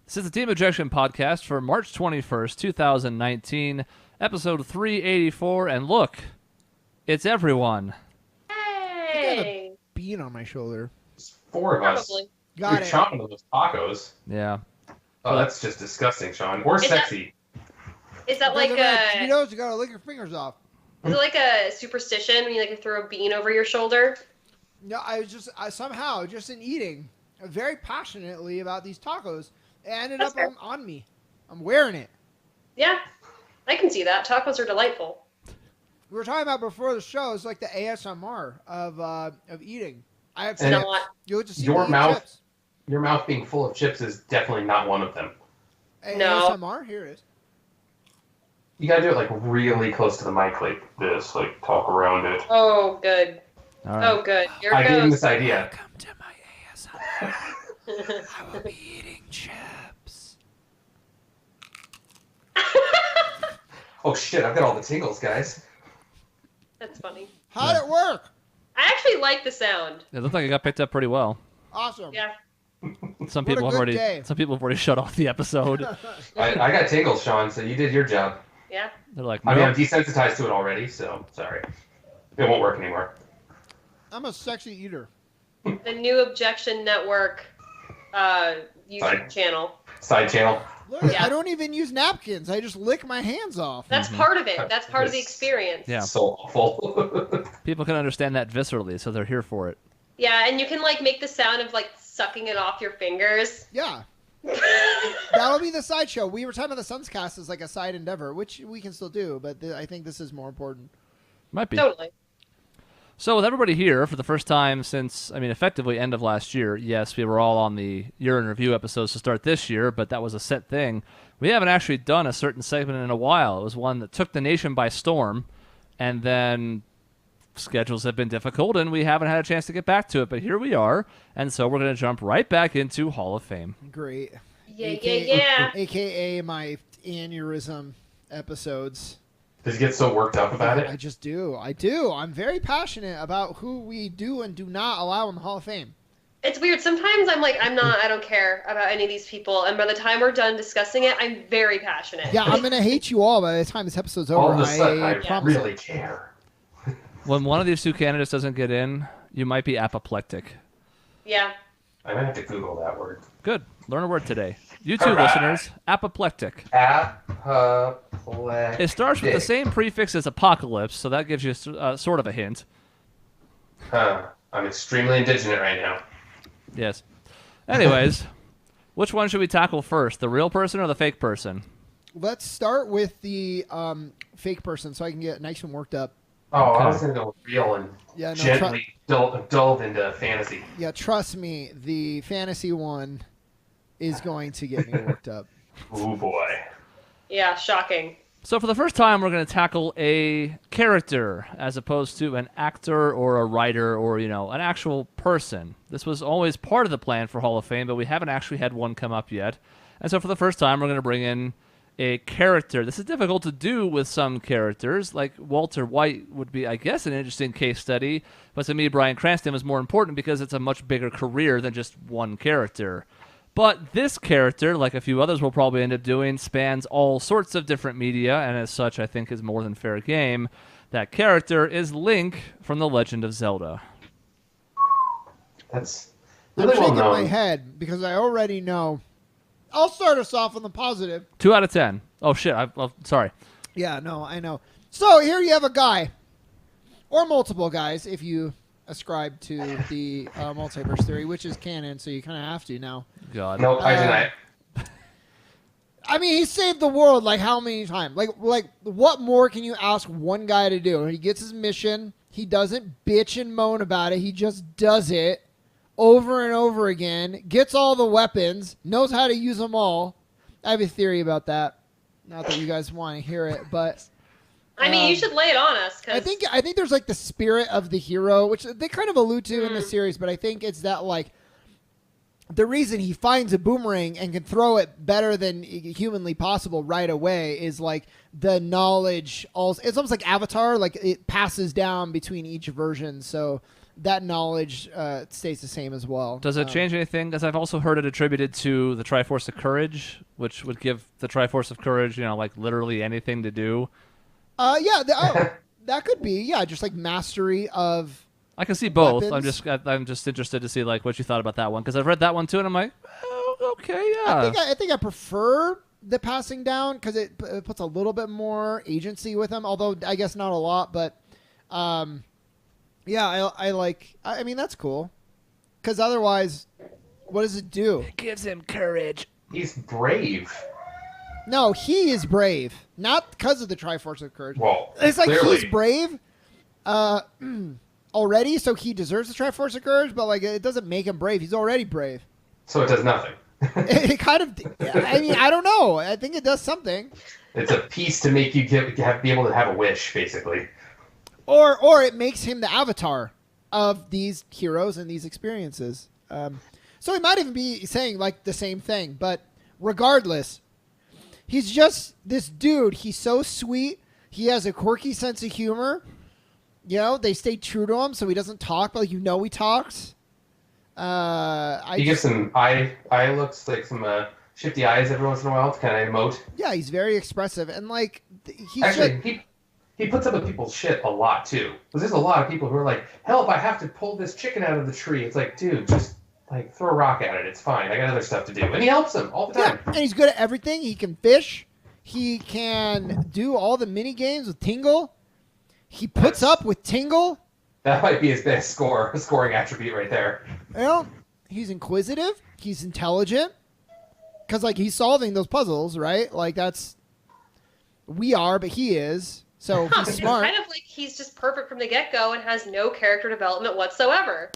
This is the Team Objection podcast for March 21st, 2019, episode 384, and look, it's everyone. I got a Hey! bean on my shoulder. It's four of us. Probably. Got You're it. chomping on those tacos. Yeah. Oh, that's just disgusting, Shaun. Or Is that- sexy. Is that like Doesn't matter. a Cheetos, you gotta lick your fingers off. superstition when you like throw a bean over your shoulder? No, I somehow, just in eating, very passionately about these tacos, it ended That's up fair. on me. I'm wearing it. Yeah, I can see that. Tacos are delightful. We were talking about before the show. It's like the ASMR of eating. I have And chips. Not. You get to see your me eat mouth- chips. Your mouth being full of chips is definitely not one of them. No. ASMR. Here it is. You gotta do it like really close to the mic, like this, like talk around it. Oh, good. All right. Oh, good. Here I it gave him goes. this idea. Welcome to my ASMR. I will be eating chips. Oh shit, I've got all the tingles, guys. That's funny. How'd it work? I actually like the sound. It looked like it got picked up pretty well. Awesome. Yeah. Some What a people have good already day. shut off the episode. I got tingles, Shaun, so you did your job. Yeah. They're like, I mean, I'm nope. desensitized to it already, so sorry. It won't work anymore. I'm a sexy eater. The new Objection Network YouTube Fine. channel. Side channel. Look, Yeah. I don't even use napkins. I just lick my hands off. That's Mhm. part of it. That's part of the Yes. experience. Yeah. So awful. People can understand that viscerally, so they're here for it. Yeah, and you can like make the sound of like sucking it off your fingers. Yeah. That'll be the sideshow. We were talking about the Sunscast as like a side endeavor, which we can still do, but I think this is more important. Might be. Totally. So with everybody here for the first time since, effectively end of last year, yes, we were all on the year in review episodes to start this year, but that was a set thing. We haven't actually done a certain segment in a while. It was one that took the nation by storm, and then schedules have been difficult, and we haven't had a chance to get back to it, but here we are, and so we're going to jump right back into Hall of Fame. Great. Yeah, AKA, yeah. AKA my aneurysm episodes. Does he get so worked up about I it? just do. I do. I'm very passionate about who we do and do not allow in the Hall of Fame. It's weird. Sometimes I'm like, I don't care about any of these people. And by the time we're done discussing it, I'm very passionate. Yeah, I'm going to hate you all by the time this episode's All over. of a sudden, I promise really it. care. When one of these two candidates doesn't get in, you might be apoplectic. Yeah. I might have to Google that word. Good. Learn a word today. You two All right. listeners, apoplectic. Apoplectic. It starts with the same prefix as apocalypse, so that gives you sort of a hint. I'm extremely indignant right now. Yes. Anyways, which one should we tackle first, the real person or the fake person? Let's start with the fake person so I can get nice and worked up. Oh, Okay. I was going to go real and Yeah, no, gently delve into fantasy. Yeah, trust me, the fantasy one is going to get me worked up. Oh boy. Yeah. Shocking. So for the first time, we're going to tackle a character as opposed to an actor or a writer or, an actual person. This was always part of the plan for Hall of Fame, but we haven't actually had one come up yet. And so for the first time, we're going to bring in a character. This is difficult to do with some characters. Like Walter White would be, I guess, an interesting case study. But to me, Bryan Cranston was more important because it's a much bigger career than just one character. But this character, like a few others we'll probably end up doing, spans all sorts of different media, and as such, I think is more than fair game. That character is Link from The Legend of Zelda. That's I'm really well shaking my known. head because I already know. I'll start us off on the positive. 2 out of 10. Oh, shit. Sorry. Yeah, no, I know. So here you have a guy, or multiple guys, if you ascribe to the multiverse theory, which is canon, so you kind of have to now. God. No, I deny it. I mean, he saved the world like how many times? Like what more can you ask one guy to do? He gets his mission. He doesn't bitch and moan about it. He just does it over and over again. Gets all the weapons. Knows how to use them all. I have a theory about that. Not that you guys want to hear it, but I mean, you should lay it on us. 'Cause I think there's like the spirit of the hero, which they kind of allude to in the series, but I think it's that like the reason he finds a boomerang and can throw it better than humanly possible right away is like the knowledge. Also, it's almost like Avatar, like it passes down between each version. So that knowledge stays the same as well. Does it change anything? Because I've also heard it attributed to the Triforce of Courage, which would give the Triforce of Courage, like literally anything to do. That could be, just like mastery of. I can see both. weapons. I'm just interested to see like what you thought about that one, because I've read that one too, and I'm like, oh, okay, yeah. I think I prefer the passing down because it puts a little bit more agency with him. Although I guess not a lot, but I like. I mean, that's cool. Because otherwise, what does it do? It gives him courage. He's brave. No, he is brave, not because of the Triforce of Courage. Well, it's like clearly. he's brave already, so he deserves the Triforce of Courage. But like, it doesn't make him brave. He's already brave. So it does nothing. It kind of. I mean, I don't know. I think it does something. It's a piece to make you be able to have a wish, basically. Or it makes him the avatar of these heroes and these experiences. So he might even be saying like the same thing, but regardless, he's just this dude. He's so sweet. He has a quirky sense of humor. They stay true to him, so he doesn't talk, but he talks. He gives some eye looks, like some shifty eyes every once in a while to kind of emote. Yeah, he's very expressive, and like he's actually he puts up with people's shit a lot too. Because there's a lot of people who are like, "Help! I have to pull this chicken out of the tree." It's like, dude, just like throw a rock at it. It's fine. I got other stuff to do, and he helps them all the time. Yeah, and he's good at everything. He can fish. He can do all the mini games with Tingle. He puts up with Tingle. That might be his best scoring attribute right there. He's inquisitive. He's intelligent. Because, like, he's solving those puzzles, right? Like, we are, but he is. So he's smart. It's kind of like he's just perfect from the get-go and has no character development whatsoever.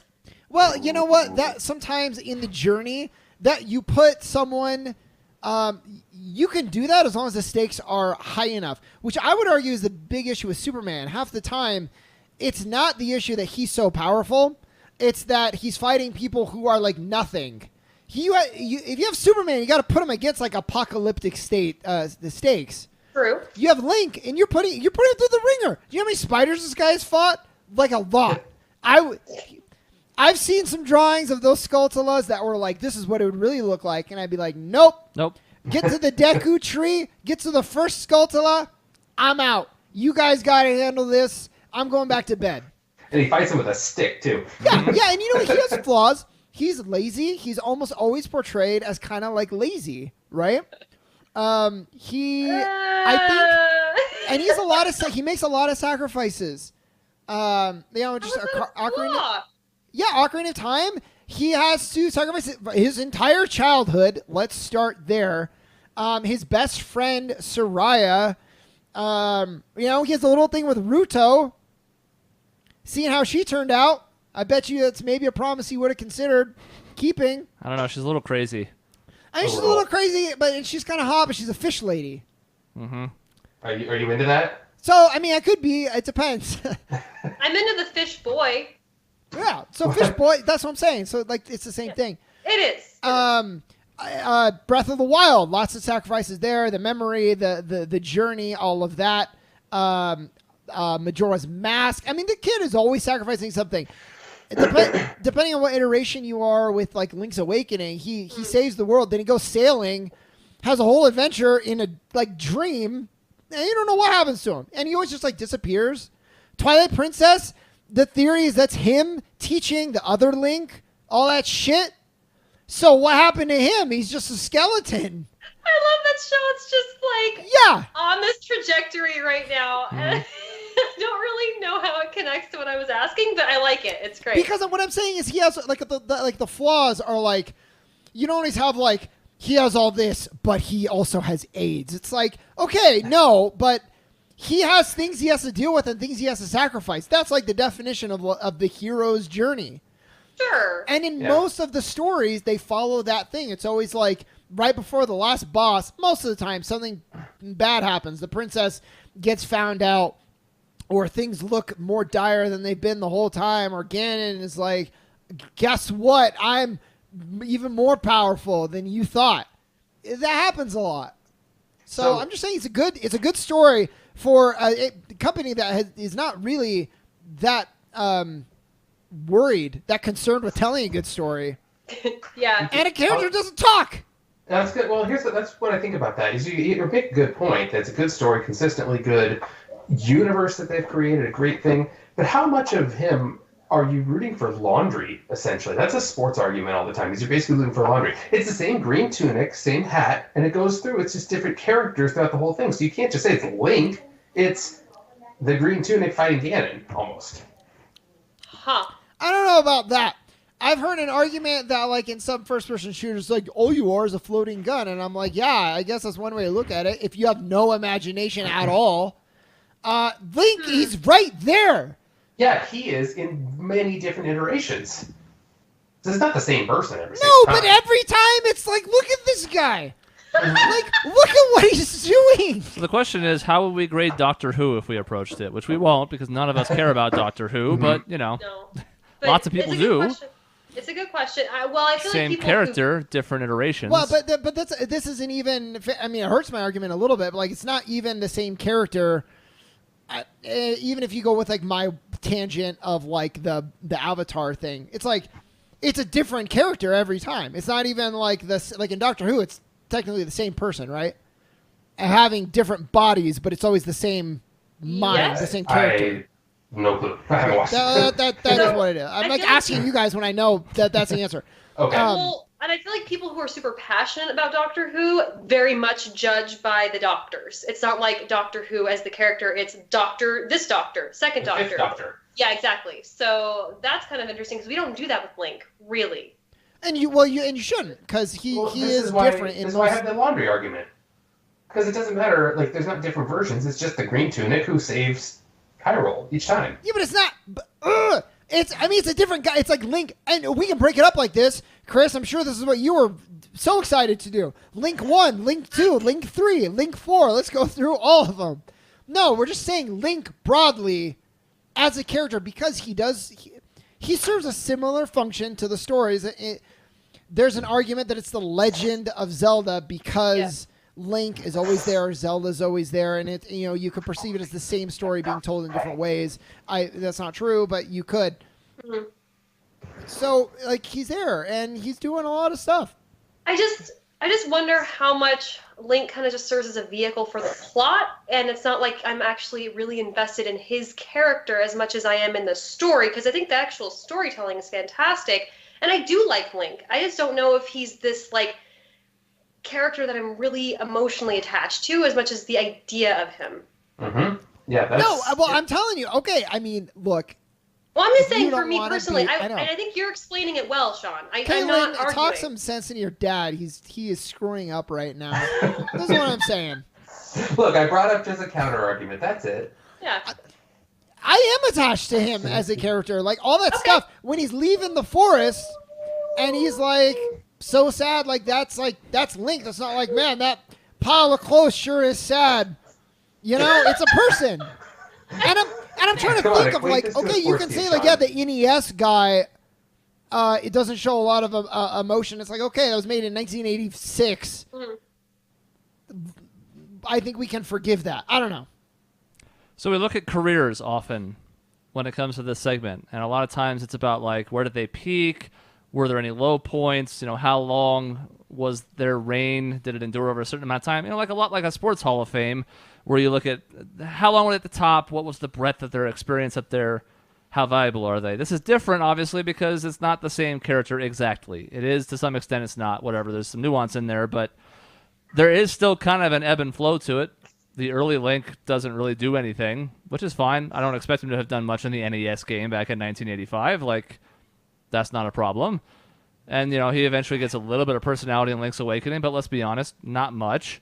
Well, you know what? That sometimes in the journey that you put someone, you can do that as long as the stakes are high enough, which I would argue is the big issue with Superman. Half the time, it's not the issue that he's so powerful. It's that he's fighting people who are like nothing. If you have Superman, you got to put him against like apocalyptic the stakes. True. You have Link, and you're putting him through the ringer. Do you know how many spiders this guy has fought? Like a lot. I've seen some drawings of those Skulltulas that were like, this is what it would really look like, and I'd be like, nope. Get to the Deku tree, get to the first Skulltula, I'm out. You guys got to handle this. I'm going back to bed. And he fights him with a stick, too. Yeah, and he has flaws. He's lazy. He's almost always portrayed as kind of like lazy, right? I think, and he makes a lot of sacrifices. Just Ocarina of Time. He has to sacrifice his entire childhood. Let's start there. His best friend Soraya. He has a little thing with Ruto. Seeing how she turned out, I bet you that's maybe a promise he would have considered keeping. I don't know. She's a little crazy. I mean, she's a little crazy, but she's kind of hot, but she's a fish lady. Mm-hmm. Are you into that? So, I mean, I could be. It depends. I'm into the fish boy. Yeah. So, fish boy, that's what I'm saying. So, like, it's the same thing. It is. Breath of the Wild, lots of sacrifices there. The memory, the journey, all of that. Majora's Mask. I mean, the kid is always sacrificing something. Depending on what iteration you are with, like, Link's Awakening, he saves the world, then he goes sailing, has a whole adventure in a, like, dream, and you don't know what happens to him. And he always just, like, disappears. Twilight Princess, the theory is that's him teaching the other Link all that shit. So what happened to him? He's just a skeleton. I love that show. It's just, like, on this trajectory right now. Mm-hmm. I don't really know how it connects to what I was asking, but I like it. It's great. Because what I'm saying is he has like the flaws are like, you don't always have like he has all this, but he also has AIDS. It's like, okay, no, but he has things he has to deal with and things he has to sacrifice. That's like the definition of the hero's journey. Sure. And in most of the stories, they follow that thing. It's always like right before the last boss. Most of the time, something bad happens. The princess gets found out. Or things look more dire than they've been the whole time. Or Ganon is like, guess what? I'm even more powerful than you thought. That happens a lot. So I'm just saying it's a good story for a company that is not really that worried, that concerned with telling a good story. Yeah. And a character doesn't talk. That's good. Well, that's what I think about that. Is you make a good point. That's a good story, consistently good universe that they've created, a great thing. But how much of him are you rooting for laundry, essentially? That's a sports argument all the time, is you're basically rooting for laundry. It's the same green tunic, same hat, and it goes through. It's just different characters throughout the whole thing. So you can't just say it's Link. It's the green tunic fighting Ganon, almost. Huh. I don't know about that. I've heard an argument that, like, in some first-person shooters, like, all you are is a floating gun. And I'm like, yeah, I guess that's one way to look at it. If you have no imagination at all. Link, he's right there. Yeah, he is in many different iterations. So it's not the same person every single No, time. but every time it's like, look at this guy. Like, look at what he's doing. So the question is, how would we grade Doctor Who if we approached it? Which we won't, because none of us care about Doctor Who, but, you know, No. But lots of people it's a good do. question. It's a good question. I feel Same like people character, different iterations. Well, but this isn't even. I mean, it hurts my argument a little bit, but like, it's not even the same character. Even if you go with like my tangent of like the Avatar thing, it's like it's a different character every time. It's not even like this. Like in Doctor Who, it's technically the same person, right? Having different bodies, but it's always the same mind, the same character. No clue. I haven't watched it. That is what it is. I'm like asking you guys when I know that's the answer. Okay. Well, and I feel like people who are super passionate about Doctor Who very much judge by the doctors. It's not like Doctor Who as the character. It's this doctor, second doctor. Fifth Doctor. Yeah, exactly. So that's kind of interesting because we don't do that with Link, really. And you shouldn't, because he is different. This is why I have the laundry argument. Because it doesn't matter. Like, there's not different versions. It's just the green tunic who saves Hyrule each time. Yeah, but it's not. It's a different guy. It's like Link, and we can break it up like this, Chris. I'm sure this is what you were so excited to do. Link 1, Link 2, Link 3, Link 4. Let's go through all of them. No, we're just saying Link broadly as a character because he serves a similar function to the stories. There's an argument that it's the Legend of Zelda because Link is always there, Zelda's always there, and you could perceive it as the same story being told in different ways. That's not true, but you could. Mm-hmm. So, like, he's there and he's doing a lot of stuff. I just wonder how much Link kind of just serves as a vehicle for the plot, and it's not like I'm actually really invested in his character as much as I am in the story, because I think the actual storytelling is fantastic, and I do like Link. I just don't know if he's this, like, character that I'm really emotionally attached to as much as the idea of him. Mm-hmm. Yeah. I'm telling you. Okay, I mean, look. Well, I'm just saying for me personally, and I think you're explaining it well, Shaun. I'm not arguing. Talk some sense into your dad. He is screwing up right now. This is what I'm saying. Look, I brought up just a counter argument. That's it. Yeah. I am attached to him as a character. Like, all that stuff, when he's leaving the forest, and he's like so sad, that's Link. That's not like, man, that pile of clothes sure is sad. It's a person. And I'm trying to think of, like, okay, you can say, like, the NES guy, it doesn't show a lot of emotion. It's like, okay, that was made in 1986. Mm-hmm. I think we can forgive that. I don't know. So we look at careers often when it comes to this segment, and a lot of times it's about, like, where did they peak? Were there any low points? How long was their reign? Did it endure over a certain amount of time? Like a lot like a sports Hall of Fame, where you look at how long were they at the top, what was the breadth of their experience up there, how valuable are they? This is different, obviously, because it's not the same character exactly. It is, to some extent, it's not, whatever. There's some nuance in there, but there is still kind of an ebb and flow to it. The early Link doesn't really do anything, which is fine. I don't expect him to have done much in the NES game back in 1985. Like, that's not a problem. And, he eventually gets a little bit of personality in Link's Awakening, but let's be honest, not much.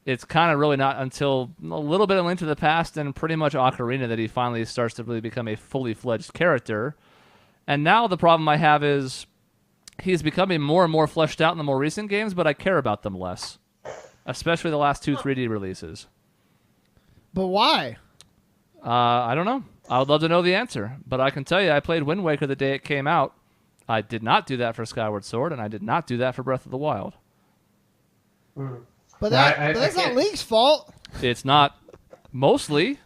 It's kind of really not until a little bit of Link to the Past and pretty much Ocarina that he finally starts to really become a fully fledged character. And now the problem I have is he's becoming more and more fleshed out in the more recent games, but I care about them less, especially the last 2 3D releases. But why? I don't know. I would love to know the answer, but I can tell you I played Wind Waker the day it came out. I did not do that for Skyward Sword, and I did not do that for Breath of the Wild. But that's not Link's fault. It's not mostly,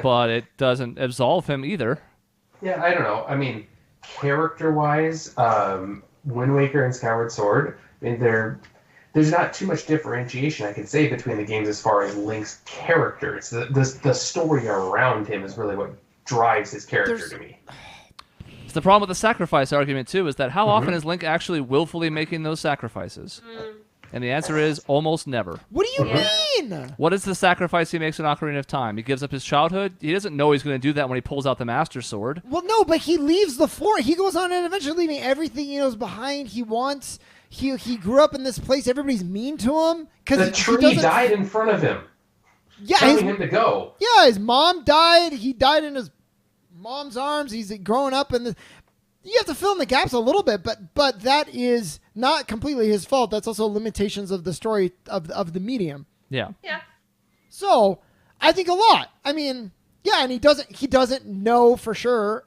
but it doesn't absolve him either. Yeah, I don't know. I mean, character-wise, Wind Waker and Skyward Sword, I mean, there's not too much differentiation I can say between the games as far as Link's character. It's the story around him is really what drives his character to me. It's the problem with the sacrifice argument too, is that how often is Link actually willfully making those sacrifices? And the answer is almost never. What do you mean? What is the sacrifice he makes in Ocarina of Time? He gives up his childhood? He doesn't know he's going to do that when he pulls out the Master Sword. Well, no, but he leaves the forest. He goes on an adventure leaving everything he knows behind. He wants... He grew up in this place. Everybody's mean to him. The tree died in front of him. Yeah, telling him to go. Yeah, his mom died. He died in his mom's arms. He's growing up in the... You have to fill in the gaps a little bit, but that is not completely his fault. That's also limitations of the story of the medium. Yeah. Yeah. So I think a lot. I mean, yeah, and he doesn't know for sure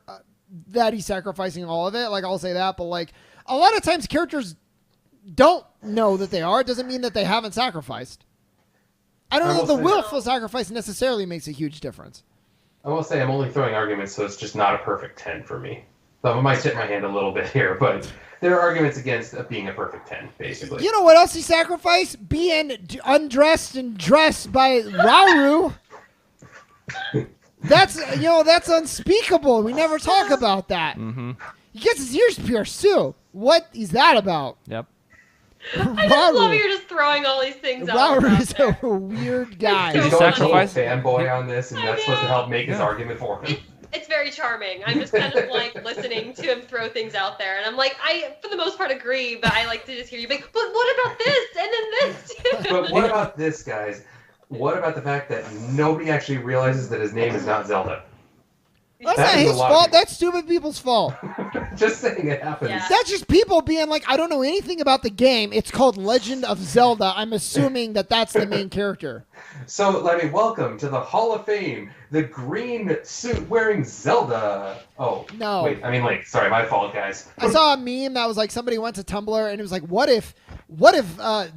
that he's sacrificing all of it. Like, I'll say that, but like a lot of times characters don't know that they are. It doesn't mean that they haven't sacrificed. I don't know if the willful sacrifice necessarily makes a huge difference. I will say I'm only throwing arguments, so it's just not a perfect 10 for me. So I might tip my hand a little bit here, but there are arguments against being a perfect 10, basically. You know what else he sacrificed? Being undressed and dressed by Rauru. That's unspeakable. We never talk about that. Mm-hmm. He gets his ears pierced too. What is that about? Yep. I just love you're just throwing all these things out. Rauru is a weird guy. He's He going sacrificed- full fanboy on this, and that's supposed to help make his argument for him. It's very charming. I'm just kind of like listening to him throw things out there, and I'm like, I for the most part agree, but I like to just hear you be like, but what about this and then this too? But what about this, guys? What about the fact that nobody actually realizes that his name is not Zelda? That's That not is a his lot. fault. That's stupid people's fault. Just saying it happens. Yeah. That's just people being like, I don't know anything about the game. It's called Legend of Zelda. I'm assuming that that's the main character. So, welcome to the Hall of Fame, the green suit wearing Zelda. Oh, No. Wait, I mean Link. Sorry, my fault, guys. I saw a meme that was like somebody went to Tumblr and it was like, what if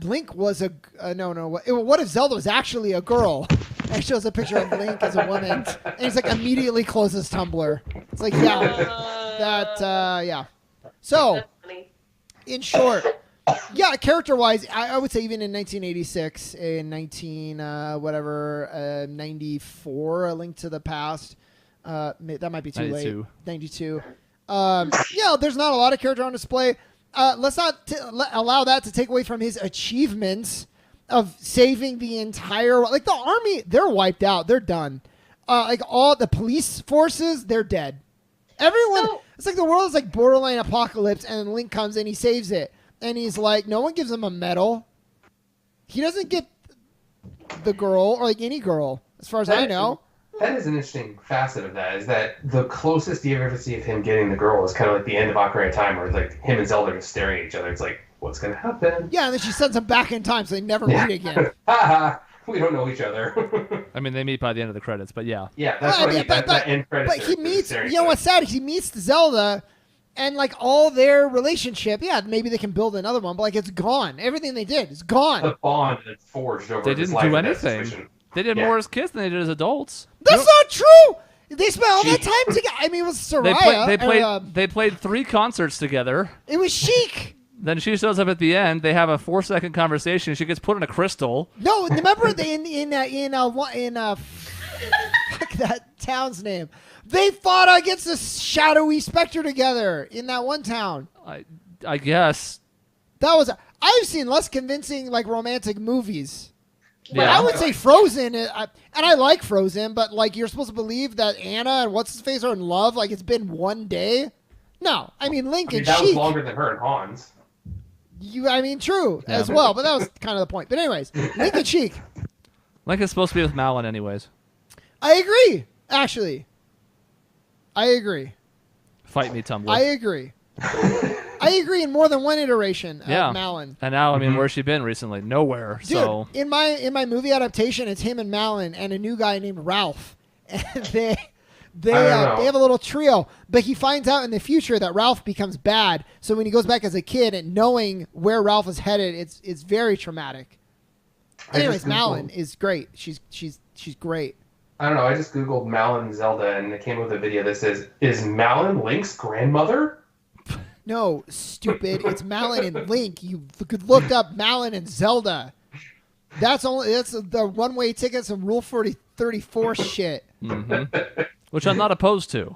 Link was what if Zelda was actually a girl? And it shows a picture of Link as a woman, and he's like immediately closes Tumblr. It's like, yeah. So, That's funny. in short, yeah, character-wise, I would say even in 1986, in 94, A Link to the Past, that might be too 92. late. 92. There's not a lot of character on display. Let's not allow that to take away from his achievements of saving the entire... Like, the army, they're wiped out. They're done. Like, all the police forces, they're dead. Everyone... It's like the world is like borderline apocalypse, and Link comes and he saves it. And he's like, no one gives him a medal. He doesn't get the girl, or like any girl, as far as I know. That is an interesting facet of that, is that the closest you ever see of him getting the girl is kind of like the end of Ocarina of Time, where it's like him and Zelda are just staring at each other. It's like, what's going to happen? Yeah, and then she sends him back in time so they never meet again. Haha, we don't know each other. I mean, they meet by the end of the credits, but yeah. Yeah, that's what I mean. That end credits. But he meets, you know what's sad? He meets Zelda, and like all their relationship, yeah, maybe they can build another one, but like it's gone. Everything they did is gone. The bond that's forged over They his didn't life do in that anything. situation. They did more as kids than they did as adults. That's not true! They spent all that time together. I mean, it was Soraya. They played 3 concerts together. It was Sheik. Then she shows up at the end. They have a 4-second conversation. She gets put in a crystal. No, remember fuck that town's name. They fought against a shadowy specter together in that one town. I guess. I've seen less convincing like romantic movies. But Yeah. I would say Frozen, and I like Frozen, but like you're supposed to believe that Anna and what's his face are in love. Like it's been one day. No, I mean Link and that Sheik. was longer than her and Hans. True as well, but that was kind of the point. But anyways, Link and Sheik. Link is supposed to be with Malin anyways. I agree. Actually, I agree. Fight me, Tumblr. I agree. I agree in more than one iteration of Malin. And now, I mean, where's she been recently? Nowhere. Dude, So in my movie adaptation, it's him and Malin and a new guy named Ralph, and they have a little trio. But he finds out in the future that Ralph becomes bad. So when he goes back as a kid and knowing where Ralph is headed, it's very traumatic. Anyways, Malin is great. She's great. I don't know. I just googled Malin Zelda, and it came with a video that says, "Is Malin Link's grandmother?" No, stupid. It's Malin and Link. You looked up Malin and Zelda. That's the one-way tickets and Rule 34 shit. Mm-hmm. Which I'm not opposed to.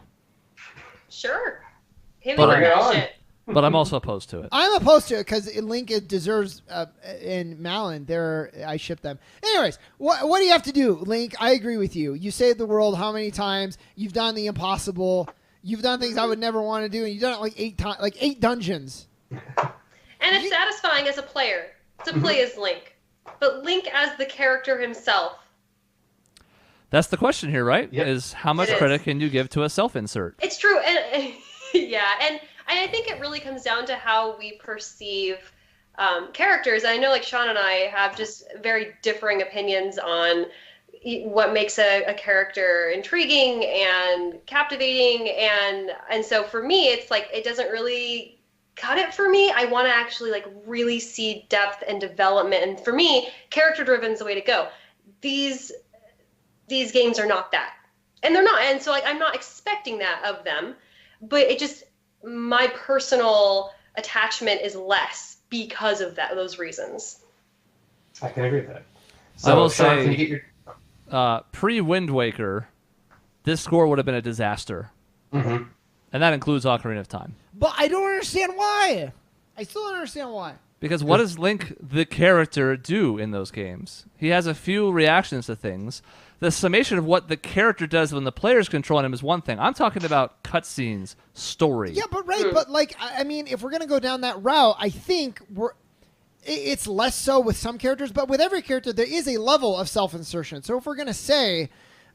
Sure. Hit me But with bring it that on. shit. But I'm also opposed to it. I'm opposed to it because Link deserves and Malin. I ship them. Anyways, what do you have to do, Link? I agree with you. You saved the world how many times? You've done the impossible. You've done things I would never want to do, and you've done it like 8 times, like 8 dungeons. And it's satisfying as a player to play as Link. But Link as the character himself. That's the question here, right? Yep. Is how much It is. credit can you give to a self-insert? It's true. And yeah, and I think it really comes down to how we perceive characters. I know, like, Shaun and I have just very differing opinions on what makes a character intriguing and captivating, and so for me, it's like it doesn't really cut it for me. I want to actually like really see depth and development, and for me, character-driven is the way to go. These games are not that, and they're not, and so like I'm not expecting that of them, but it just my personal attachment is less because of those reasons. I can agree with that. So, I will Shaun, say- can you get your... Pre-Wind Waker, this score would have been a disaster. Mm-hmm. And that includes Ocarina of Time. But I don't understand why. I still don't understand why. Because what does Link, the character, do in those games? He has a few reactions to things. The summation of what the character does when the player's controlling him is one thing. I'm talking about cutscenes, story. Yeah, but but like, I mean, if we're gonna go down that route, I think it's less so with some characters, but with every character, there is a level of self-insertion. So if we're gonna say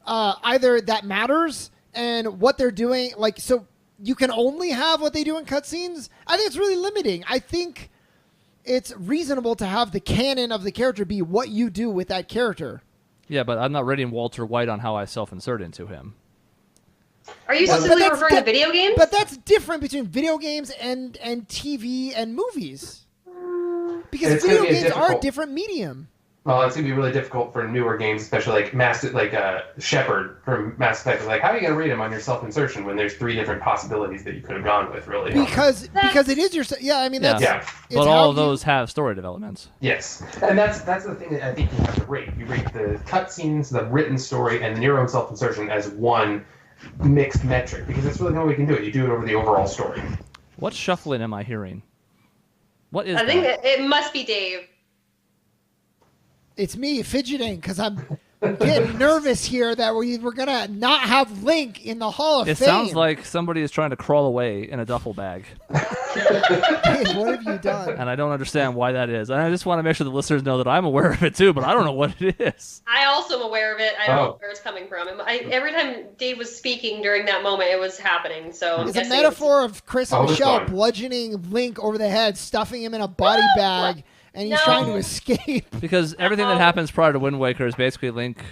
either that matters and what they're doing, like, so you can only have what they do in cutscenes, I think it's really limiting. I think it's reasonable to have the canon of the character be what you do with that character. Yeah, but I'm not rating Walter White on how I self-insert into him. Are you But specifically that's referring to video games? But that's different between video games and TV and movies. Because It's gonna video be a games are a difficult- different medium. Well, it's gonna be really difficult for newer games, especially like Shepard from Mass Effect. Like, how are you gonna rate him on your self-insertion when there's 3 different possibilities that you could have gone with, really? Because it is your I mean that's Yeah. it's But how all of you- those have story developments. Yes, and that's the thing that I think you have to rate. You rate the cutscenes, the written story, and your own self-insertion as one mixed metric, because that's really the only way you can do it. You do it over the overall story. What shuffling am I hearing? What is I think that? it must be Dave. It's me fidgeting because I'm getting nervous here that we're gonna not have Link in the Hall of It Fame. sounds like somebody is trying to crawl away in a duffel bag. Dave, what have you done? And I don't understand why that is. And I just want to make sure the listeners know that I'm aware of it too, but I don't know what it is. I also am aware of it. I don't know Oh. where it's coming from. Every time Dave was speaking during that moment, it was happening. So I'm It's a guessing metaphor of Chris and Oh, it's Michelle fine. bludgeoning Link over the head, stuffing him in a body bag, and he's No. trying to escape. Because everything that happens prior to Wind Waker is basically Link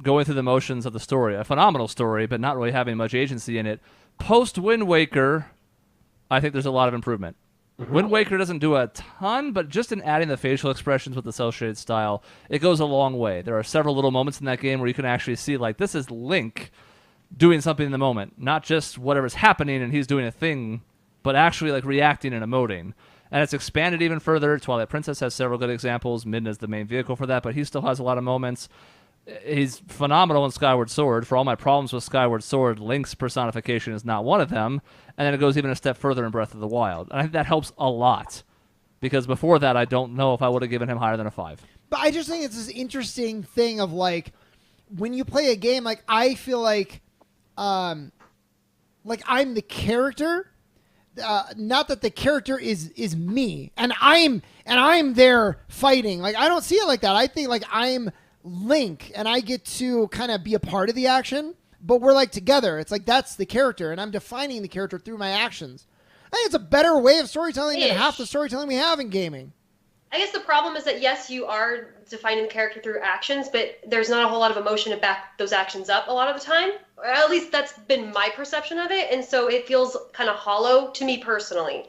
going through the motions of the story. A phenomenal story, but not really having much agency in it. Post Wind Waker, I think there's a lot of improvement. Wind Waker doesn't do a ton, but just in adding the facial expressions with the cel-shaded style, it goes a long way. There are several little moments in that game where you can actually see, like, this is Link doing something in the moment, not just whatever's happening and he's doing a thing, but actually, like, reacting and emoting. And it's expanded even further. Twilight Princess has several good examples. Midna is the main vehicle for that, but he still has a lot of moments. He's phenomenal in Skyward Sword. For all my problems with Skyward Sword, Link's personification is not one of them. And then it goes even a step further in Breath of the Wild. And I think that helps a lot. Because before that, I don't know if I would have given him higher than a 5. But I just think it's this interesting thing of like when you play a game, like I feel like I'm the character. Not that the character is me, and I'm there fighting. Like I don't see it like that. I think like I'm Link, and I get to kind of be a part of the action, but we're like together. It's like that's the character, and I'm defining the character through my actions. I think it's a better way of storytelling than Ish. half the storytelling we have in gaming. I guess the problem is that yes, you are defining the character through actions, but there's not a whole lot of emotion to back those actions up a lot of the time. Or at least that's been my perception of it, and so it feels kind of hollow to me personally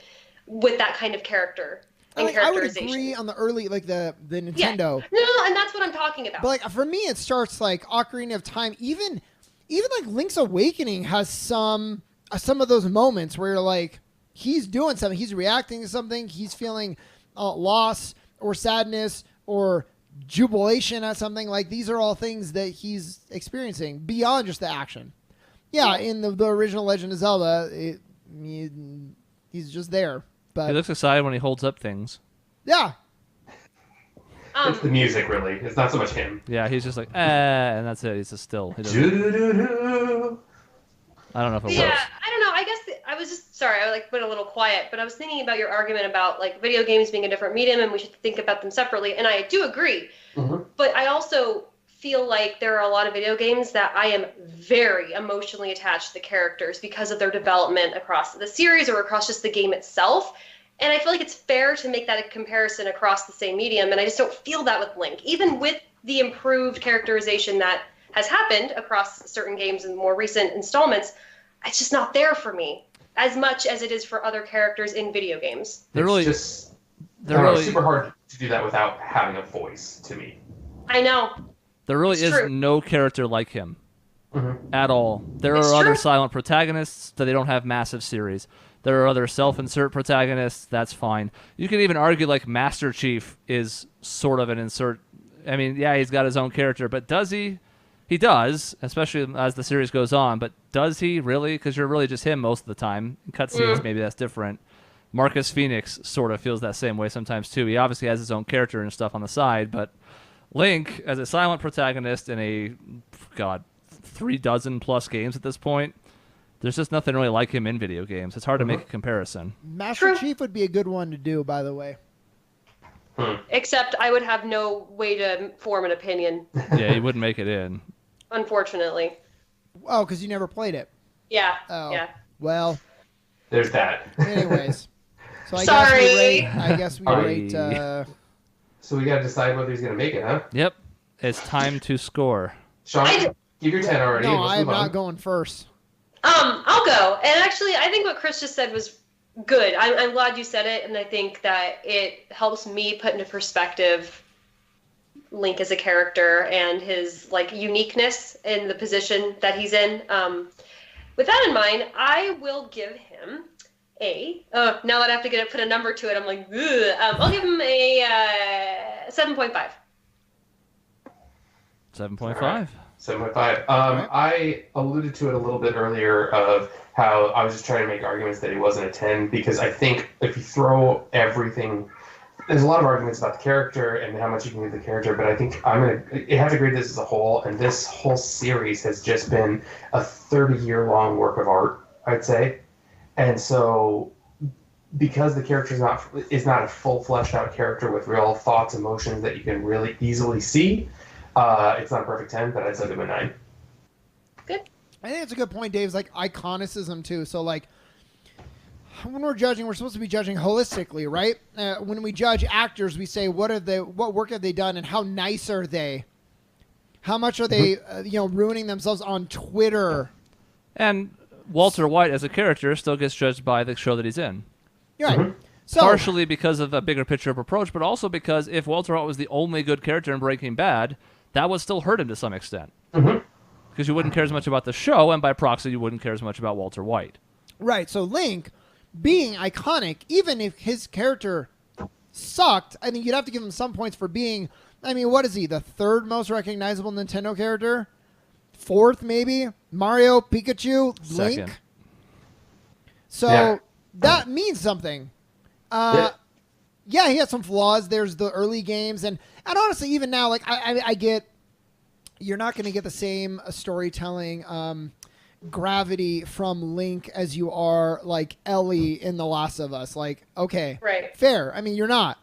with that kind of character. in like, I would characterization. agree on the early, like the Nintendo. No, and that's what I'm talking about. But like for me, it starts like Ocarina of Time. Even like Link's Awakening has some of those moments where like he's doing something, he's reacting to something, he's feeling loss or sadness or jubilation at something. Like these are all things that he's experiencing beyond just the action. Yeah, in the original Legend of Zelda, he's just there. But He looks excited when he holds up things. yeah, It's the music, really. It's not so much him. Yeah, he's just like, and that's it. He's just still. He doesn't, Doo-doo-doo-doo. I don't know if it yeah, works. I don't know. I guess I was just sorry. I like went a little quiet, but I was thinking about your argument about like video games being a different medium, and we should think about them separately. And I do agree, but I also feel like there are a lot of video games that I am very emotionally attached to the characters because of their development across the series or across just the game itself. And I feel like it's fair to make that a comparison across the same medium, and I just don't feel that with Link. Even with the improved characterization that has happened across certain games in more recent installments, it's just not there for me as much as it is for other characters in video games. It's super hard to do that without having a voice to me. I know. There really It's is true. no character like him at all. There are other silent protagonists that they don't have massive series. There are other self-insert protagonists. That's fine. You can even argue like Master Chief is sort of an insert. I mean, yeah, he's got his own character, but does he? He does, especially as the series goes on. But does he really? Because you're really just him most of the time. In cutscenes, maybe that's different. Marcus Phoenix sort of feels that same way sometimes too. He obviously has his own character and stuff on the side, but Link, as a silent protagonist in a, 36+ games at this point, there's just nothing really like him in video games. It's hard to make a comparison. Master Chief would be a good one to do, by the way. Except I would have no way to form an opinion, Yeah, he wouldn't make it in. unfortunately. Oh, because you never played it. Yeah. Oh. Yeah. Well, There's that. anyways. So Sorry. I guess we rate. So we got to decide whether he's going to make it, huh? Yep, it's time to score. Sean, give your 10 already. No, Let's I am move on. not going first. I'll go. And actually, I think what Chris just said was good. I'm glad you said it, and I think that it helps me put into perspective Link as a character and his like uniqueness in the position that he's in. With that in mind, I will give him now that I have to put a number to it, I'm like, ugh. I'll give him a 7.5. 7.5. 7.5. I alluded to it a little bit earlier of how I was just trying to make arguments that he wasn't a 10 because I think if you throw everything, there's a lot of arguments about the character and how much you can give the character, but I think you have to grade this as a whole, and this whole series has just been a 30-year-long work of art, I'd say. And so because the character is not a full fleshed out character with real thoughts, emotions that you can really easily see, it's not a perfect 10, but I'd still give it a 9. Good. I think it's a good point, Dave. It's like iconicism too. So like when we're judging, we're supposed to be judging holistically, right? When we judge actors, we say what work have they done and how nice are they? How much are they ruining themselves on Twitter? And Walter White as a character still gets judged by the show that he's in. Right. So, Partially because of a bigger picture of approach, but also because if Walter White was the only good character in Breaking Bad, that would still hurt him to some extent. Because you wouldn't care as much about the show, and by proxy, you wouldn't care as much about Walter White. right. So Link being iconic, even if his character sucked, I think you'd have to give him some points for being, I mean, what is he? The third most recognizable Nintendo character? Fourth, maybe? Mario, Pikachu, Link? Second. So that means something. Yeah, he has some flaws. There's the early games, and honestly, even now, like I get, you're not going to get the same storytelling gravity from Link as you are like Ellie in The Last of Us. Like, okay, Right. fair. I mean, you're not,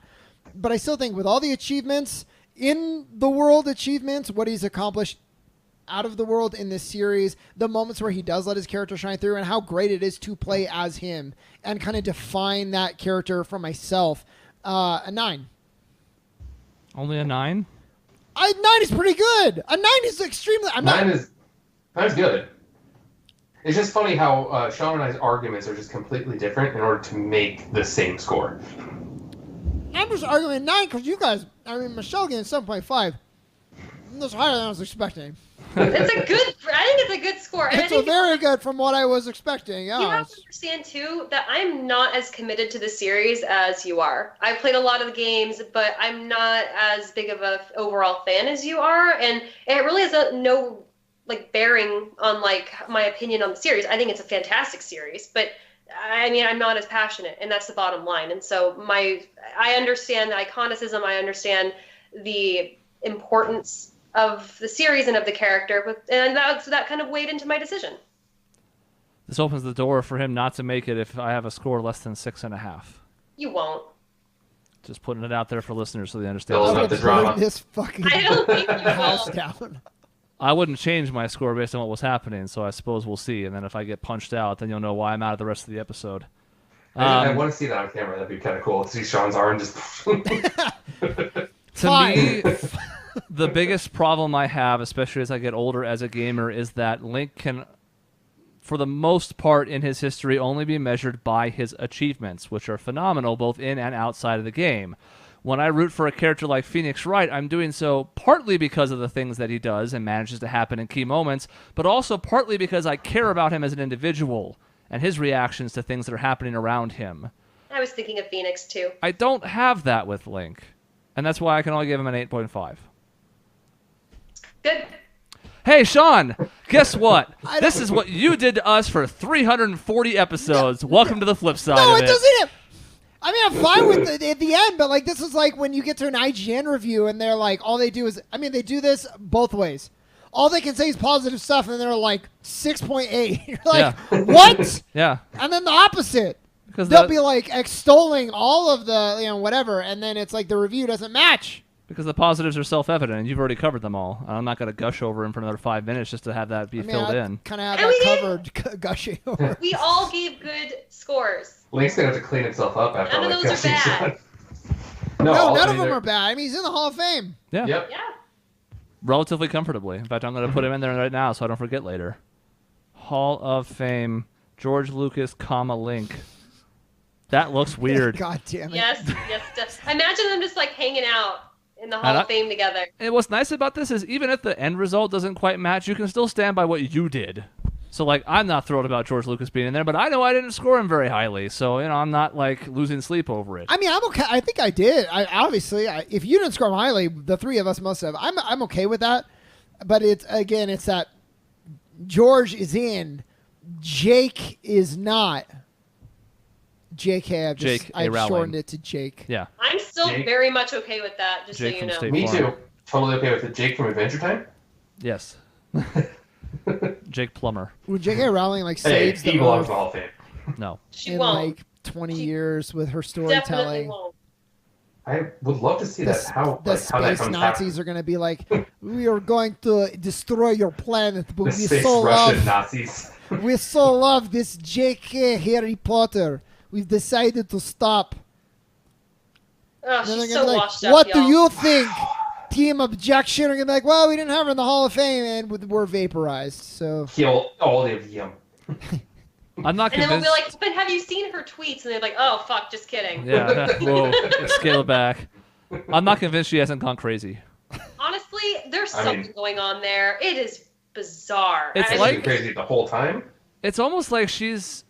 but I still think with all the achievements in the world, achievements, what he's accomplished out of the world in this series, the moments where he does let his character shine through, and how great it is to play as him and kind of define that character for myself. A 9. Only a 9? A 9 is pretty good. A 9 is extremely. Nine's good. It's just funny how Shaun and I's arguments are just completely different in order to make the same score. I'm just arguing 9 because you guys, I mean, Michelle getting 7.5. That's higher than I was expecting. It's a good. I think it's a good score. And I It's think very good from what I was expecting. Yeah. you have to understand too that I'm not as committed to the series as you are. I've played a lot of the games, but I'm not as big of a overall fan as you are, and it really has no like bearing on like my opinion on the series. I think it's a fantastic series, but I mean I'm not as passionate, and that's the bottom line. And so I understand the iconicism. I understand the importance of the series and of the character, and that kind of weighed into my decision. This opens the door for him not to make it if I have a score less than 6.5. You won't. Just putting it out there for listeners so they understand. Building I up would the drama. burn this fucking I don't think you house will. down. I wouldn't change my score based on what was happening, so I suppose we'll see. And then if I get punched out, then you'll know why I'm out of the rest of the episode. I want to see that on camera. That'd be kind of cool. To see Shaun's arm just. To me, the biggest problem I have, especially as I get older as a gamer, is that Link can, for the most part in his history, only be measured by his achievements, which are phenomenal both in and outside of the game. When I root for a character like Phoenix Wright, I'm doing so partly because of the things that he does and manages to happen in key moments, but also partly because I care about him as an individual and his reactions to things that are happening around him. I was thinking of Phoenix too. I don't have that with Link, and that's why I can only give him an 8.5. Good. Hey, Shaun, guess what? This is what you did to us for 340 episodes. Welcome to the flip side No, of it it. doesn't. I mean, I'm fine with it at the end, but like this is like when you get to an IGN review and they're like, all they do is, I mean, they do this both ways. All they can say is positive stuff, and they're like 6.8. You're like, what? Yeah. And then the opposite. Because They'll be like extolling all of the, whatever, and then it's like the review doesn't match. Because the positives are self-evident, and you've already covered them all. And I'm not going to gush over them for another 5 minutes just to have that be filled in. Kind of have And we that did. covered, gushing over. We all gave good scores. Link's gonna have to clean himself up after None all of that those are gushing bad. Shaun. No, none I of mean, them they're- are bad. I mean, he's in the Hall of Fame. Yeah. Yep. Yeah. Relatively comfortably. In fact, I'm going to put him in there right now so I don't forget later. Hall of Fame, George Lucas, Link. That looks weird. God damn it. Yes. Imagine them just like hanging out in the Hall of Fame together. And what's nice about this is even if the end result doesn't quite match, you can still stand by what you did. So, like, I'm not thrilled about George Lucas being in there, but I know I didn't score him very highly. So, I'm not, like, losing sleep over it. I mean, I'm okay. I think I did. Obviously, if you didn't score him highly, the three of us must have. I'm okay with that. But it's that George is in, Jake is not. JK, I've Rowling. shortened it to Jake. Yeah. I'm still Jake? very much okay with that, just Jake so you from know. State Me Farm. too. Totally okay with it. Jake from Adventure Time. Yes. Jake Plummer. When J.K. Rowling Hey, saves he the belongs Earth to the Hall of Fame. No. She in won't. like 20 years with her Definitely storytelling, won't. I would love to see that. How the like, how that space comes Nazis are going to be like, we are going to destroy your planet, but The we space so Russian love, Nazis. we so love this J.K. Harry Potter. We've decided to stop. Oh, And then she's they're gonna so be washed like, up, what y'all. do you think? Team Objection are going to be like, well, we didn't have her in the Hall of Fame, and we're vaporized. So Kill all of them. I'm not And then we'll convinced. be like, but have you seen her tweets? And they're like, oh, fuck, just kidding. Yeah. Whoa. Let's scale it back. I'm not convinced she hasn't gone crazy. Honestly, there's I mean- something going on there. It is bizarre. It's I- She's like- been crazy the whole time. It's almost like she's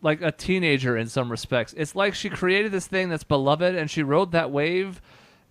like a teenager in some respects. It's like she created this thing that's beloved and she rode that wave,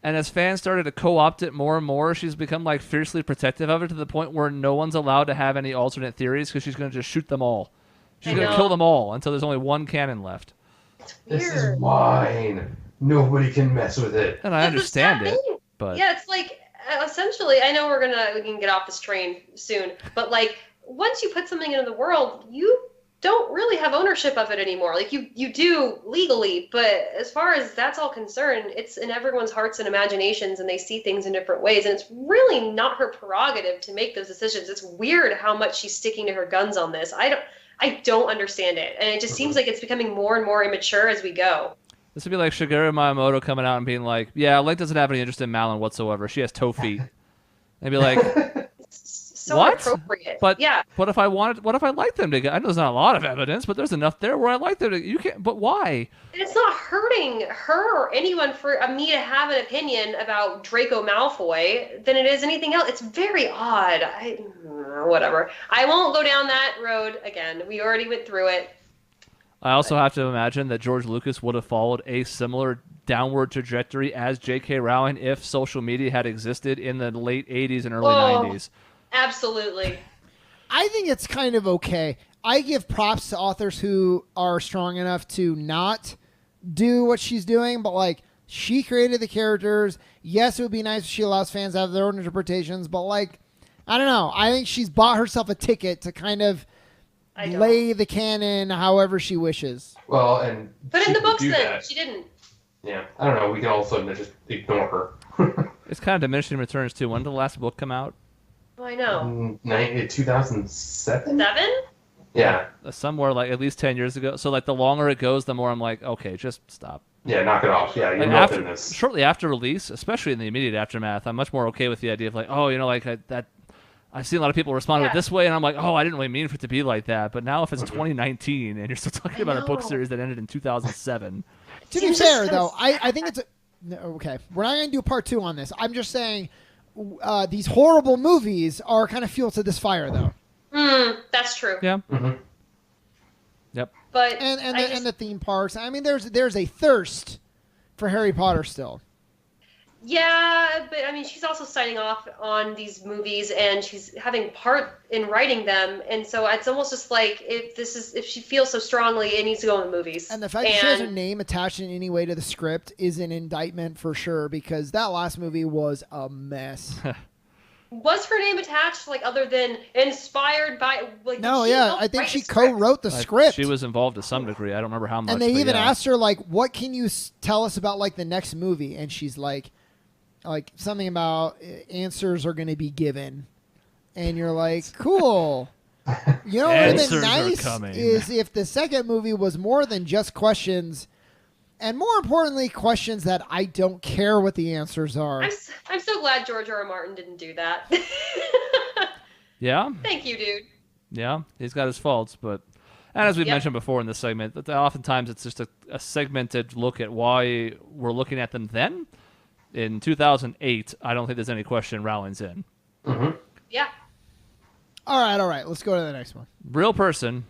and as fans started to co-opt it more and more, she's become like fiercely protective of it to the point where no one's allowed to have any alternate theories because she's going to just shoot them all. She's I going to know. kill them all until there's only one cannon left. It's This is weird. mine. Nobody can mess with it. And I But does understand that it, mean- but Yeah, it's like essentially. I know we can get off this train soon, but like once you put something into the world, you don't really have ownership of it anymore. Like you do legally, but as far as that's all concerned, it's in everyone's hearts and imaginations, and they see things in different ways. And it's really not her prerogative to make those decisions. It's weird how much she's sticking to her guns on this. I don't understand it, and it just seems like it's becoming more and more immature as we go. this would be like Shigeru Miyamoto coming out and being like, yeah, Link doesn't have any interest in Malin whatsoever. She has toe feet. They'd be like, so What? inappropriate. But yeah. what if I liked them to get? I know there's not a lot of evidence, but there's enough there where I like them to. You can't. But why? It's not hurting her or anyone for me to have an opinion about Draco Malfoy than it is anything else. It's very odd. Whatever. I won't go down that road again. We already went through it. I also have to imagine that George Lucas would have followed a similar downward trajectory as J.K. Rowling if social media had existed in the late 80s and early 90s. Absolutely. I think it's kind of okay. I give props to authors who are strong enough to not do what she's doing, but like she created the characters. Yes, it would be nice if she allows fans to have their own interpretations, but like, I don't know. I think she's bought herself a ticket to kind of lay the canon however she wishes. Well, but in the books, then that. she didn't. Yeah, I don't know. We can all of a sudden just ignore her. It's kind of diminishing returns too. When did the last book come out? Oh, I know. 2007. 7? Yeah. Somewhere like at least 10 years ago. So like the longer it goes, the more I'm like, okay, just stop. Yeah, knock it off. Yeah, you're like milking this. Shortly after release, especially in the immediate aftermath, I'm much more okay with the idea of like, oh, you know, like that. I've seen a lot of people respond to it this way, and I'm like, oh, I didn't really mean for it to be like that. But now if it's 2019 and you're still talking about a book series that ended in 2007. To be fair, though, I think it's okay. We're not going to do a part 2 on this. I'm just saying these horrible movies are kind of fuel to this fire, though. That's true. Yeah. Mm-hmm. Yep. But and the theme parks. I mean, there's a thirst for Harry Potter still. Yeah, but I mean, she's also signing off on these movies, and she's having part in writing them, and so it's almost just like if she feels so strongly, it needs to go in the movies. And the fact that she has her name attached in any way to the script is an indictment for sure, because that last movie was a mess. Was her name attached, like, other than inspired by, like? No, yeah, I think she co-wrote the script. She was involved to some degree. I don't remember how much. And they even asked her, like, what can you tell us about, like, the next movie? And she's like something about answers are going to be given. And you're like, cool. You know what would have been nice is if the second movie was more than just questions, and more importantly, questions that I don't care what the answers are. I'm so glad George R. R. Martin didn't do that. Yeah? Thank you, dude. Yeah, he's got his faults, but... And as we mentioned before in this segment, that oftentimes it's just a segmented look at why we're looking at them then. In 2008, I don't think there's any question Rowling's in. Mm-hmm. Yeah. All right. Let's go to the next one. Real person,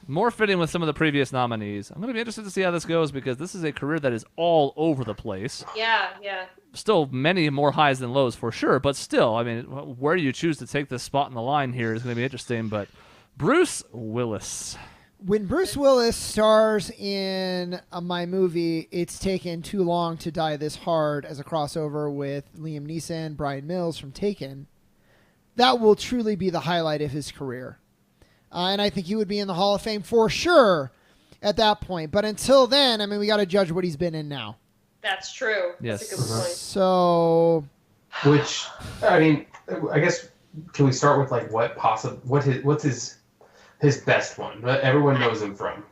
more fitting with some of the previous nominees. I'm going to be interested to see how this goes because this is a career that is all over the place. Yeah. Still many more highs than lows for sure, but still, I mean, where you choose to take this spot in the line here is going to be interesting. But Bruce Willis. When Bruce Willis stars in my movie, It's Taken Too Long to Die This Hard as a crossover with Liam Neeson, Brian Mills from Taken, that will truly be the highlight of his career. And I think he would be in the Hall of Fame for sure at that point. But until then, I mean, we got to judge what he's been in now. That's true. Yes. That's a good point. So... Which, I mean, I guess, can we start with, like, what's his best one? Everyone knows him from.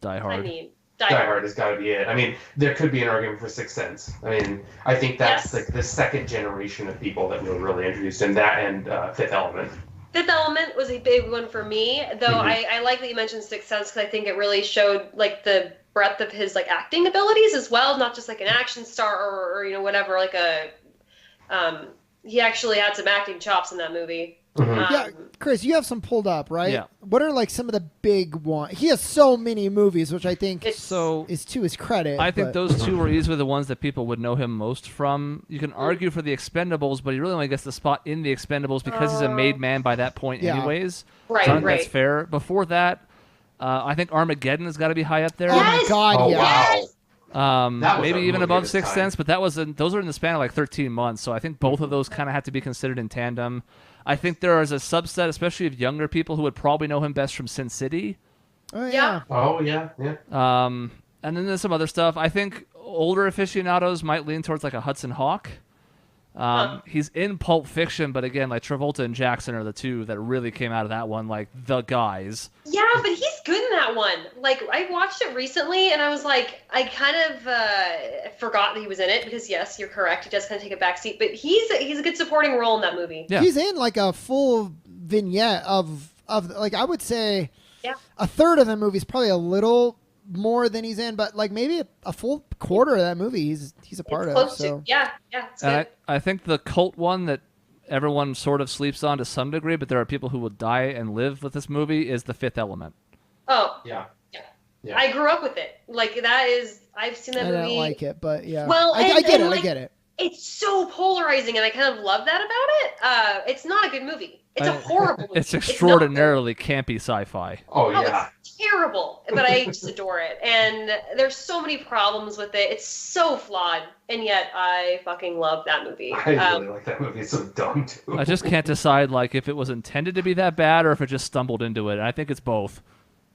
Die Hard. I mean, Die Hard has got to be it. I mean, there could be an argument for Sixth Sense. I mean, I think that's like the second generation of people that were really introduced in that, and Fifth Element. Fifth Element was a big one for me, though. I like that you mentioned Sixth Sense because I think it really showed like the breadth of his like acting abilities as well, not just like an action star or you know whatever. Like he actually had some acting chops in that movie. Mm-hmm. Yeah, Chris, you have some pulled up, right? Yeah. What are like some of the big ones? He has so many movies, which I think is to his credit. I think those two were easily the ones that people would know him most from. You can argue for the Expendables, but he really only gets the spot in the Expendables because he's a made man by that point anyways. Right, so I think that's fair. Before that, I think Armageddon has got to be high up there. Oh my God, Wow. Maybe even above Sixth Sense, but those are in the span of like 13 months, so I think both of those kind of have to be considered in tandem. I think there is a subset, especially of younger people, who would probably know him best from Sin City. Oh yeah. Oh yeah. And then there's some other stuff. I think older aficionados might lean towards like a Hudson Hawk. He's in Pulp Fiction, but again, like Travolta and Jackson are the two that really came out of that one, like the guys. Yeah, but he's good in that one. Like, I watched it recently, and I was like, I kind of forgot that he was in it, because yes, you're correct, he does kind of take a backseat, but he's a good supporting role in that movie. Yeah. He's in like a full vignette of like, I would say Yeah. a third of the movie is probably a little more than he's in, but like maybe a full quarter of that movie he's a part of. Close So to. Yeah, it's good. And I think the cult one that everyone sort of sleeps on to some degree, but there are people who will die and live with this movie, is The Fifth Element. Oh. Yeah. I grew up with it. Like, that is, I've seen that I movie. don't like it, but yeah. Well, I get it. like, I get it. It's so polarizing, and I kind of love that about it. It's not a good movie. It's a horrible movie. It's extraordinarily campy sci-fi. Oh, Oh, yeah. it's terrible, but I just adore it. And there's so many problems with it. It's so flawed, and yet I fucking love that movie. I really like that movie. It's so dumb, too. I just can't decide like if it was intended to be that bad or if it just stumbled into it. And I think it's both.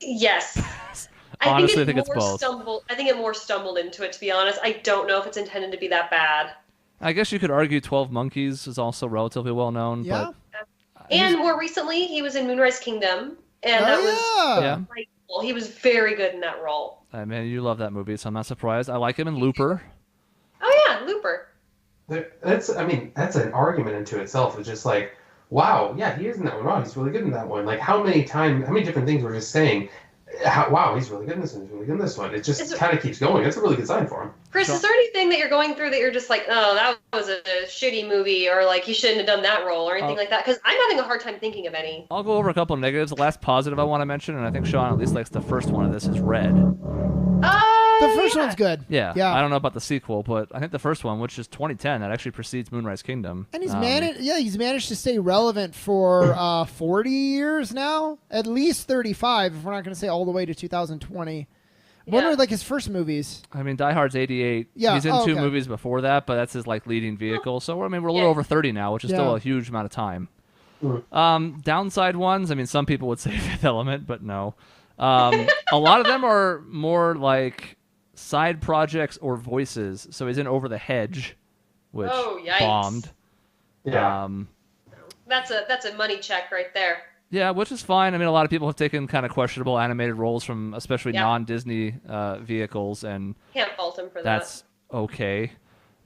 Yes. Honestly, I think it's both. I think it more stumbled into it, to be honest. I don't know if it's intended to be that bad. I guess you could argue 12 Monkeys is also relatively well known. Yeah. And more recently, he was in Moonrise Kingdom, and that was Yeah. like, well, he was very good in that role. Man, you love that movie, so I'm not surprised. I like him in Looper. Oh yeah, Looper. That's an argument into itself. It's just like, wow, yeah, he is in that one. Wow, he's really good in that one. Like, how many different things we're just saying, wow, he's really good in this one, he's really good in this one. It just kind of keeps going. It's a really good sign for him. Chris, is there anything that you're going through that you're just like, oh, that was a shitty movie, or like he shouldn't have done that role, or anything like that? Because I'm having a hard time thinking of any. I'll go over a couple of negatives. The last positive I want to mention, and I think Shaun at least likes the first one of this, is Red. The first one's good. Yeah. Yeah. I don't know about the sequel, but I think the first one, which is 2010, that actually precedes Moonrise Kingdom. And he's managed to stay relevant for 40 years now, at least 35 if we're not going to say all the way to 2020. What Yeah. are like his first movies? I mean, Die Hard's 88. Yeah, He's in oh, two okay. movies before that, but that's his like leading vehicle. So I mean, we're a little over 30 now, which is still Yeah. a huge amount of time. Mhm. Downside ones, I mean, some people would say Fifth Element, but no. A lot of them are more like side projects or voices. So he's in Over the Hedge, which Oh, yikes. bombed. Yeah. That's a money check right there. Yeah, which is fine. I mean, a lot of people have taken kind of questionable animated roles from especially Yeah. non-Disney vehicles, and Can't fault him for that's okay.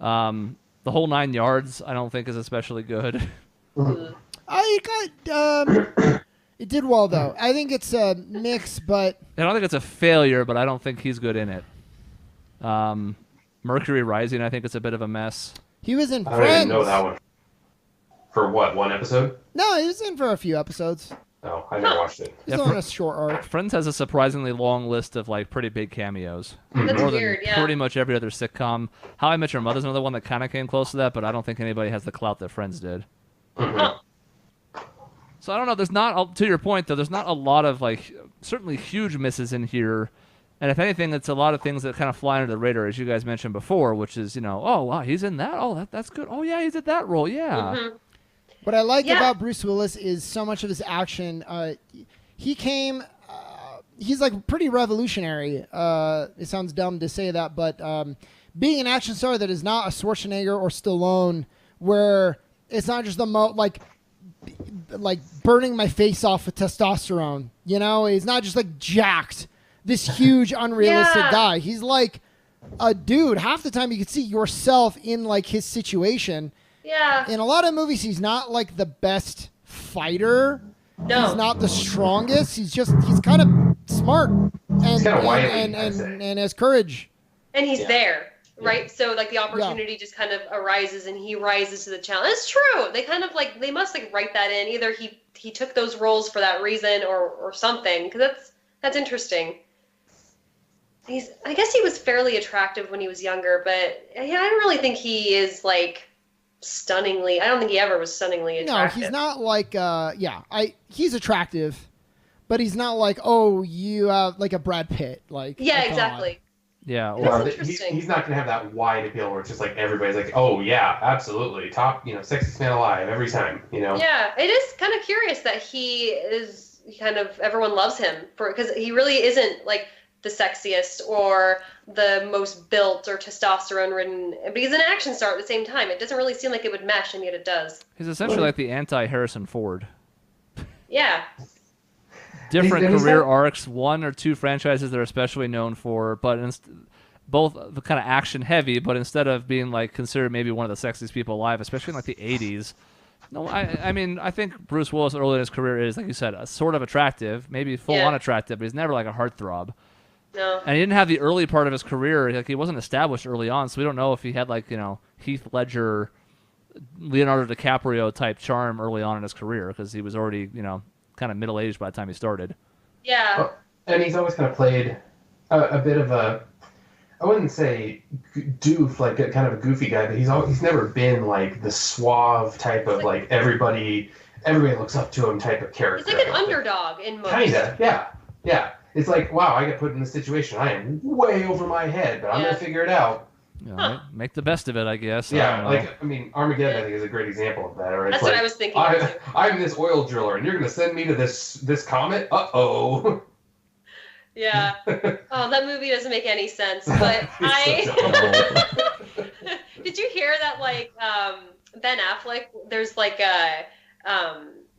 The whole 9 yards, I don't think is especially good. that. It did well though. I think it's a mix, but I don't think it's a failure, but I don't think he's good in it. Mercury Rising, I think it's a bit of a mess. he was in I don't Friends. even know that one. For what, one episode? No, he was in for a few episodes. No, I never watched it. He's Yeah, on a short arc. Friends has a surprisingly long list of like pretty big cameos. That's More weird, than yeah. pretty much every other sitcom. How I Met Your Mother's another one that kind of came close to that, but I don't think anybody has the clout that Friends did. Huh. So I don't know. There's not, to your point though, there's not a lot of like certainly huge misses in here. And if anything, it's a lot of things that kind of fly under the radar, as you guys mentioned before, which is, oh, wow, he's in that. Oh, that's good. Oh, yeah, he's in that role. Yeah. Mhm. What I like Yeah. about Bruce Willis is so much of his action. He came. He's like pretty revolutionary. It sounds dumb to say that, but being an action star that is not a Schwarzenegger or Stallone, where it's not just the like burning my face off with testosterone. He's not just like jacked, this huge unrealistic Yeah. guy. He's like a dude. Half the time you can see yourself in like his situation. Yeah. In a lot of movies, he's not like the best fighter. No. He's not the strongest. He's kind of smart and kinda wily, and, I'd say. and has courage. And he's Yeah. there, right? So like the opportunity just kind of arises, and he rises to the challenge. It's true. They kind of like, they must like write that in. Either he took those roles for that reason or something. Because that's interesting. I guess he was fairly attractive when he was younger, but yeah, I don't really think he is like stunningly. I don't think he ever was stunningly No, attractive. he's not like he's attractive, but he's not like, oh, you have like a Brad Pitt. Like, Yeah, oh, God. exactly. Yeah. That's Or, interesting. He's not going to have that wide appeal where it's just like everybody's like, oh, yeah, absolutely. Top, sexiest man alive every time, Yeah, it is kind of curious that he is kind of, everyone loves him because he really isn't like, the sexiest or the most built or testosterone-ridden. But he's an action star at the same time. It doesn't really seem like it would mesh, and yet it does. He's essentially like the anti-Harrison Ford. Yeah. Different He's career not- arcs, one or two franchises they're especially known for, but both the kind of action heavy, but instead of being like considered maybe one of the sexiest people alive, especially in like the 80s. No, I mean, I think Bruce Willis early in his career is, like you said, sort of attractive, maybe full-on attractive, but he's never like a heartthrob. No. And he didn't have the early part of his career. Like, he wasn't established early on, so we don't know if he had like, Heath Ledger, Leonardo DiCaprio type charm early on in his career, because he was already, kind of middle-aged by the time he started. Yeah. Well, and he's always kind of played a bit of a, I wouldn't say doof, like a kind of a goofy guy, but he's never been like the suave type of like everybody looks up to him type of character. He's like an underdog in most. Kinda, yeah. It's like, wow, I get put in this situation. I am way over my head, but I'm gonna figure it out. Make the best of it, I guess. Yeah, Armageddon, I think, is a great example of that. Right? That's what I was thinking. I'm this oil driller, and you're gonna send me to this comet? Uh-oh. Yeah. Oh, that movie doesn't make any sense. But did you hear that? Like Ben Affleck, there's like a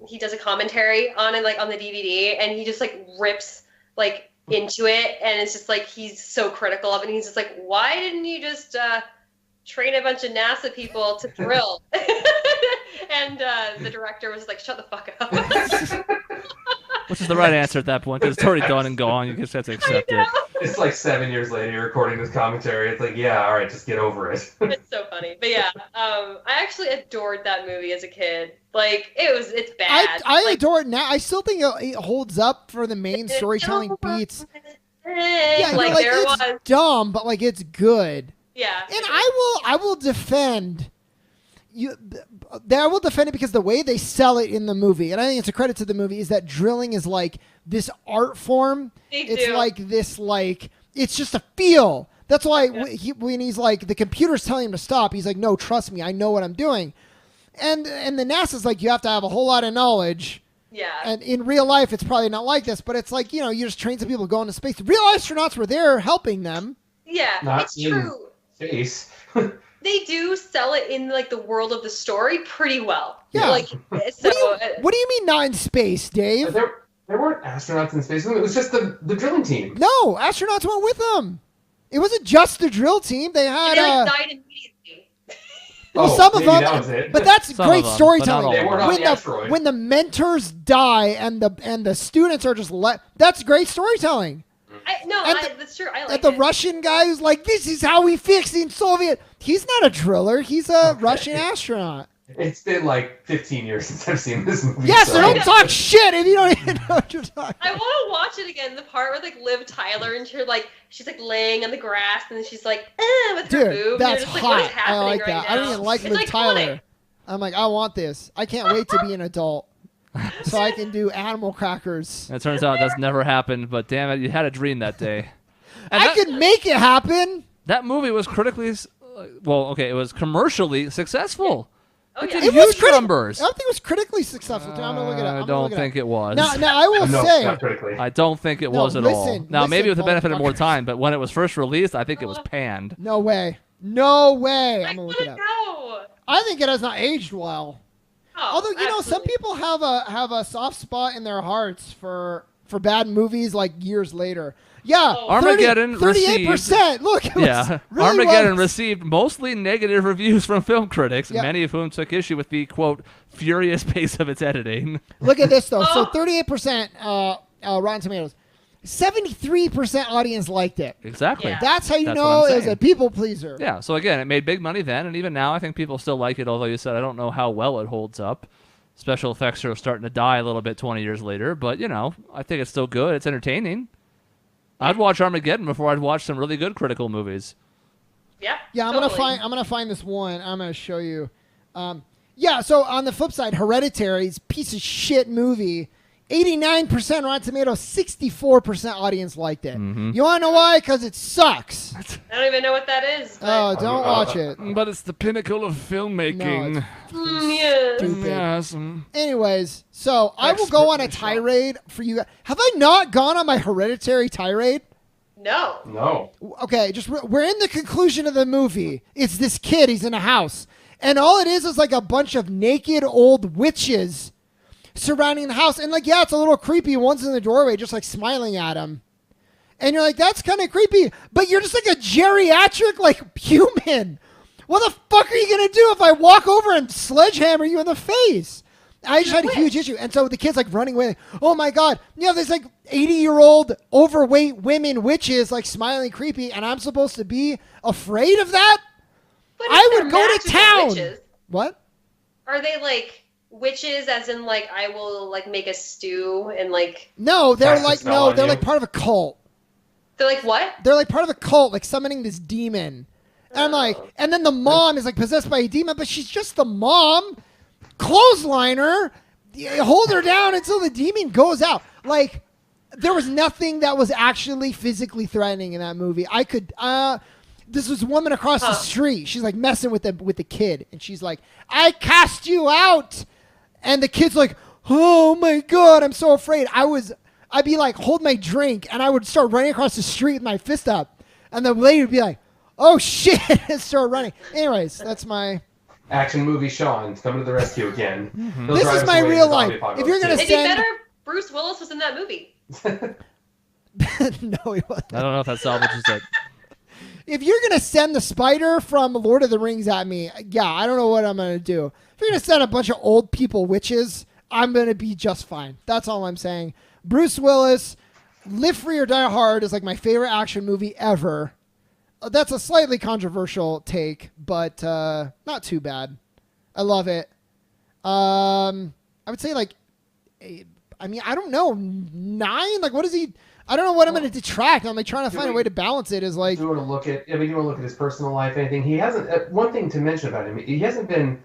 he does a commentary on it, like on the DVD, and he just like rips like into it, and it's just like he's so critical of it. And he's just like, why didn't you just train a bunch of NASA people to drill? And the director was like, shut the fuck up. Which is the right answer at that point, because it's already done and gone. You just have to accept it. It's like 7 years later, you're recording this commentary. It's like, yeah, all right, just get over it. It's so funny. But yeah, I actually adored that movie as a kid. Like, it's bad. I adore it now. I still think it holds up for the main storytelling beats. Yeah, like there it's was. dumb, but like it's good. Yeah. And I will defend you. I will defend it because the way they sell it in the movie, and I think it's a credit to the movie, is that drilling is like this art form. It's like this, like it's just a feel. That's why when he's like the computer's telling him to stop, he's like, no, trust me, I know what I'm doing. And the NASA's like, you have to have a whole lot of knowledge. Yeah. And in real life, it's probably not like this, but it's like, you just train some people to go into space. Real astronauts were there helping them. Yeah, Not it's in true. Space. They do sell it in like the world of the story pretty well. Yeah. Like, so What do you mean not in space, Dave? There weren't astronauts in space. It was just the drilling team. No, astronauts went with them. It wasn't just the drill team. They had they like died immediately. well, some of maybe them, that was it. but that's Some great of them, storytelling. but not all. They weren't on the asteroid. When the mentors die and the students are just that's great storytelling. That's true. I like The it. Russian guy who's like, this is how we fix the Soviet. He's not a driller. He's a Russian astronaut. It's been like 15 years since I've seen this movie. Yes, so so don't talk shit if you don't even know what you're talking. I want to watch it again. The part where like Liv Tyler and she's like laying on the grass and then she's like, with her Dude, boobs. that's and you're just like, hot. what is I happening like right that. now? I don't even like It's Liv Tyler. iconic. I'm like, I want this. I can't wait to be an adult so I can do animal crackers. And it turns out that's never happened, but damn it, you had a dream that day. And I could make it happen. That movie was it was commercially successful. Oh, It yeah. did It was huge numbers. I don't think it was critically successful. I'm gonna look it up. I don't think it was. Now I will No, say, not critically. I don't think it No, was at all. listen, Now, maybe with the benefit of more motherfuckers. time, but when it was first released, I think it was panned. no way. I'm I gonna look want it to up. know. I think it has not aged well. Oh, Although some absolutely. people have a soft spot in their hearts for bad movies like years later. Yeah, Oh. Armageddon 38%. Look, it was Yeah, really Armageddon well. received mostly negative reviews from film critics, Yeah. many of whom took issue with the, quote, furious pace of its editing. Look at this though. So Oh. 38% Rotten Tomatoes, 73% audience liked it. Exactly. Yeah. That's how you That's know what I'm it was saying. a people pleaser. Yeah, so again, it made big money then, and even now I think people still like it, although you said I don't know how well it holds up. Special effects are starting to die a little bit 20 years later, but, I think it's still good. It's entertaining. I'd watch Armageddon before I'd watch some really good critical movies. Yeah. Yeah, totally. I'm gonna find this one. I'm gonna show you. Yeah, so on the flip side, Hereditary's piece of shit movie, 89% Rotten Tomatoes, 64% audience liked it. Mm-hmm. You wanna know why? Because it sucks. I don't even know what that is. Oh, But, don't watch it. But it's the pinnacle of filmmaking. yeah. Stupid. Yes. Anyways, so I will go on a tirade for you. Have I not gone on my Hereditary tirade? No. No. Okay, we're in the conclusion of the movie. It's this kid. He's in a house, and all it is like a bunch of naked old witches surrounding the house. And like, yeah, it's a little creepy. One's in the doorway, just like smiling at him. And you're like, that's kind of creepy. But you're just like a geriatric like human. What the fuck are you gonna do if I walk over and sledgehammer you in the face? I just had a huge issue. And so the kid's like running away. Oh my God. You know, there's like 80-year-old overweight women witches like smiling creepy, and I'm supposed to be afraid of that? But I would go to town. Witches. What? Are they like witches as in like I will like make a stew and like No, they're Cast a like spell on they're you. like part of a cult. they're like what? They're like part of a cult, like summoning this demon. And I'm like, and then the mom is like possessed by a demon, but she's just the mom. Clothesline her, hold her down until the demon goes out. Like, there was nothing that was actually physically threatening in that movie. I could, this was a woman across the street. She's like messing with the kid, and she's like, I cast you out. And the kid's like, oh my God, I'm so afraid. I'd be like, hold my drink, and I would start running across the street with my fist up. And the lady would be like, oh shit, and start running. Anyways, that's my... Action movie Shaun coming to the rescue again. He'll This drive is us my away in real the zombie life. apocalypse, If you're gonna too. It'd be Send- better if Bruce Willis was in that movie. No, he wasn't. I don't know if that salvages it. If you're going to send the spider from Lord of the Rings at me, yeah, I don't know what I'm going to do. If you're going to send a bunch of old people witches, I'm going to be just fine. That's all I'm saying. Bruce Willis, Live Free or Die Hard is like my favorite action movie ever. That's a slightly controversial take, but not too bad. I love it. I would say like, I mean, I don't know, 9? Like, what is he? I don't know what I'm going to detract. I'm like trying to find a way to balance it. Is like, Do you want to look at? I mean, you want to look at his personal life? Anything? He hasn't. One thing to mention about him: he hasn't been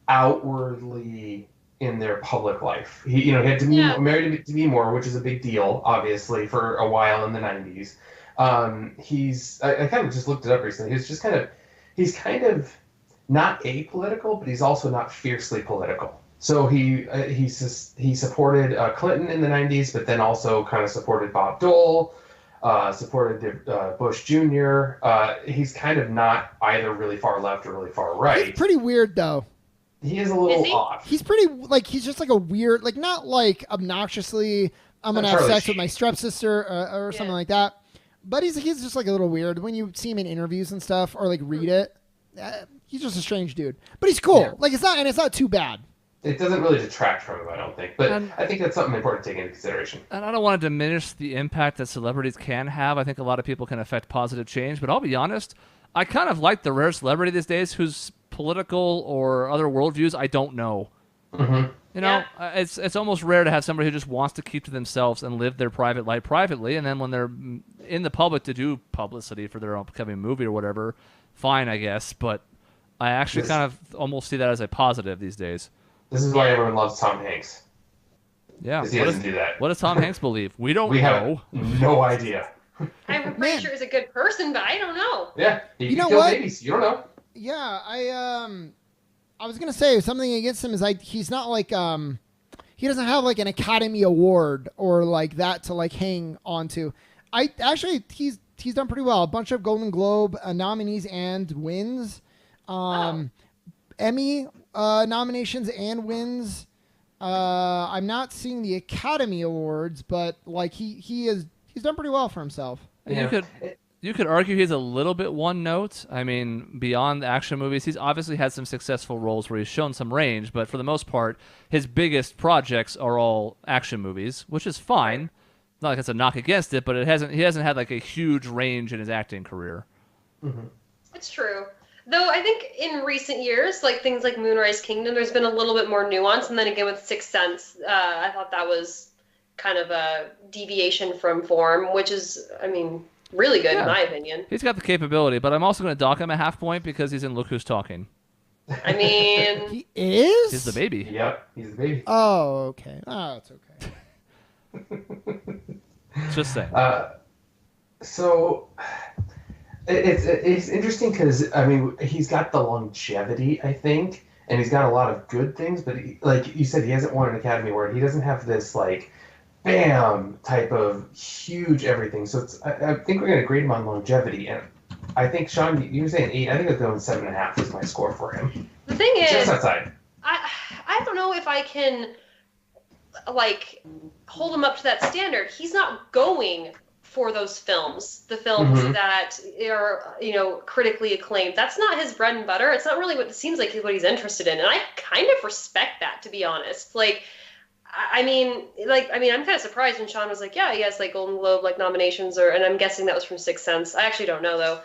outwardly in their public life. He had to be married to Demi Moore, which is a big deal, obviously, for a while in the '90s. I kind of just looked it up recently. He's kind of not apolitical, but he's also not fiercely political. So he supported Clinton in the '90s, but then also kind of supported Bob Dole, supported Bush Jr. He's kind of not either really far left or really far right. he's pretty weird though. He is a little odd. He's pretty like he's just like a weird, like not like obnoxiously I'm gonna have Charlie sex with Sheen. my stepsister or something like that. But he's just like a little weird when you see him in interviews and stuff or like read it. He's just a strange dude, but he's cool. Yeah. Like it's not too bad. It doesn't really detract from him, I don't think. But And- I think that's something important to take into consideration. And I don't want to diminish the impact that celebrities can have. I think a lot of people can affect positive change. But I'll be honest, I kind of like the rare celebrity these days whose political or other worldviews I don't know. Mm-hmm. You know, it's almost rare to have somebody who just wants to keep to themselves and live their private life privately, and then when they're in the public to do publicity for their upcoming movie or whatever, fine, I guess. But I actually kind of almost see that as a positive these days. This is why everyone loves Tom Hanks. Yeah. Because he doesn't do that. What does Tom Hanks believe? We don't We know. have no idea. I'm pretty sure he's a good person, but I don't know. Yeah, he You can know kill what? babies. You don't know. Yeah, I was gonna say something against him is like he's not like he doesn't have like an Academy Award or like that to like hang on to. He's done pretty well. A bunch of Golden Globe nominees and wins, Emmy nominations and wins. I'm not seeing the Academy Awards, but like he's done pretty well for himself. Yeah. You could argue he's a little bit one note. I mean, beyond the action movies, he's obviously had some successful roles where he's shown some range, but for the most part, his biggest projects are all action movies, which is fine. Not like it's a knock against it, but he hasn't had like a huge range in his acting career. Mm-hmm. It's true. Though I think in recent years, like things like Moonrise Kingdom, there's been a little bit more nuance. And then again with Sixth Sense, I thought that was kind of a deviation from form, which is, I mean, really good in my opinion. He's got the capability, but I'm also going to dock him a half point because he's in Look Who's Talking. I mean, He is. He's the baby. Yep, he's the baby. Oh, okay. Oh, it's okay. Just saying. So it's interesting because I mean he's got the longevity, I think, and he's got a lot of good things. But like you said, he hasn't won an Academy Award. He doesn't have this like bam type of huge everything. So I think we're gonna grade him on longevity, and I think Shaun, you were saying 8. I think I'll go 7.5 is my score for him. The thing is, just outside. I don't know if I can like hold him up to that standard. He's not going for those films, the films that are, critically acclaimed. That's not his bread and butter. It's not really what it seems like what he's interested in. And I kind of respect that, to be honest. I'm kind of surprised when Shaun was like, yeah, he has like Golden Globe like nominations, and I'm guessing that was from Sixth Sense. I actually don't know though.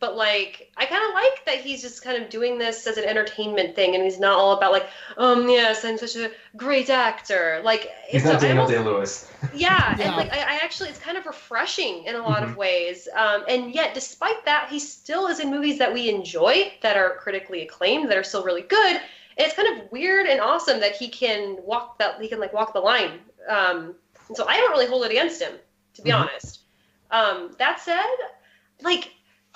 But like, I kind of like that he's just kind of doing this as an entertainment thing, and he's not all about like, yes, I'm such a great actor. Like, he's not Daniel Day-Lewis. Yeah, and like, I actually, it's kind of refreshing in a lot of ways. And yet, despite that, he still is in movies that we enjoy, that are critically acclaimed, that are still really good. And it's kind of weird and awesome that he can walk the line. And so I don't really hold it against him, to be honest. That said, like,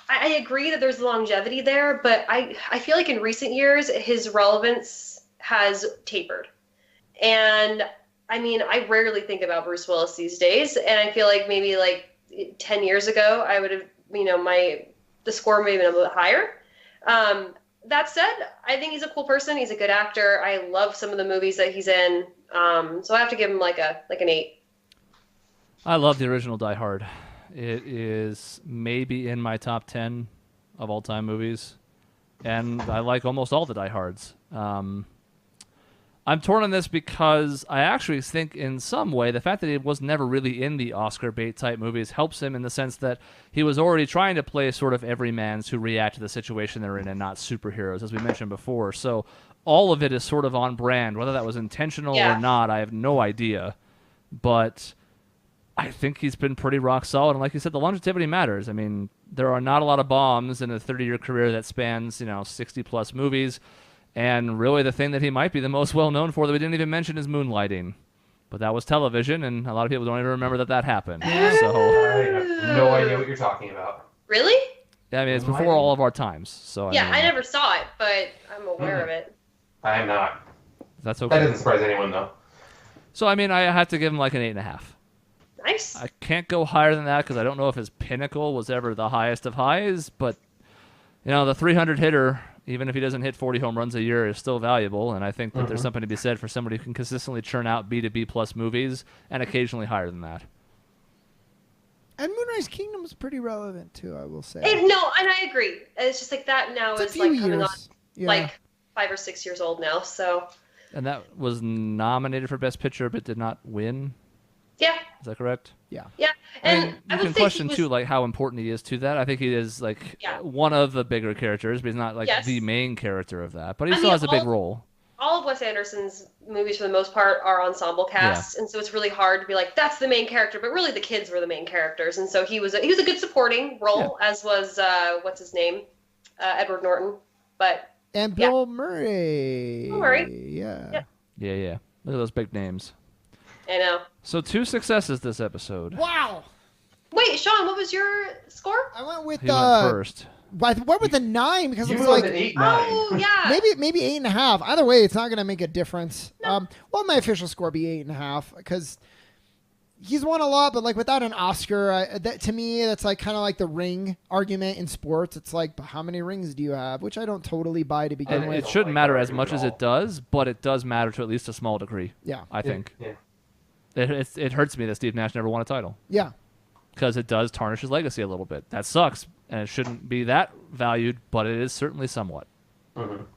I agree that there's longevity there, but I feel like in recent years, his relevance has tapered. And I mean, I rarely think about Bruce Willis these days, and I feel like maybe like 10 years ago, I would have, the score may have been a little bit higher. That said, I think he's a cool person. He's a good actor. I love some of the movies that he's in. So I have to give him like an 8. I love the original Die Hard. It is maybe in my top 10 of all-time movies, and I like almost all the Die Hards. I'm torn on this because I actually think in some way the fact that he was never really in the Oscar bait type movies helps him in the sense that he was already trying to play sort of everymans who react to the situation they're in and not superheroes, as we mentioned before. So all of it is sort of on brand. Whether that was intentional or not, I have no idea. But I think he's been pretty rock solid. And like you said, the longevity matters. I mean, there are not a lot of bombs in a 30-year career that spans, 60-plus movies. And really the thing that he might be the most well-known for that we didn't even mention is Moonlighting. But that was television, and a lot of people don't even remember that happened. So I have no idea what you're talking about. Really? Yeah, I mean, it's before all of our times. So I never saw it, but I'm aware of it. I am not. That's okay. That doesn't surprise anyone, though. So, I mean, I have to give him like an 8.5. Nice. I can't go higher than that because I don't know if his pinnacle was ever the highest of highs, but, the 300 hitter, even if he doesn't hit 40 home runs a year, is still valuable, and I think that there's something to be said for somebody who can consistently churn out B to B plus movies, and occasionally higher than that. And Moonrise Kingdom is pretty relevant, too, I will say. And I agree. It's just like that now is like coming on like 5 or 6 years old now, so. And that was nominated for Best Picture, but did not win? Yeah. Is that correct? Yeah. Yeah. And you can question, too, like how important he is to that. I think he is, like, one of the bigger characters, but he's not, like, the main character of that. But he still has a big role. All of Wes Anderson's movies, for the most part, are ensemble casts, and so it's really hard to be like, that's the main character, but really the kids were the main characters. And so he was a good supporting role, as was, what's his name? Edward Norton. And Bill Murray. Bill Murray. Yeah. Yeah. Look at those big names. I know. So 2 successes this episode. Wow. Wait, Shaun, what was your score? I went with he went first. I went with a 9 because you it was like an 8, 9. Oh yeah. maybe 8.5. Either way, it's not going to make a difference. No. My official score be 8.5 because he's won a lot, but like without an Oscar, to me that's like kind of like the ring argument in sports. It's like, how many rings do you have? Which I don't totally buy to begin with. It shouldn't matter as much as it does, but it does matter to at least a small degree. Yeah, I think. Yeah. It hurts me that Steve Nash never won a title. Yeah. Because it does tarnish his legacy a little bit. That sucks, and it shouldn't be that valued, but it is certainly somewhat.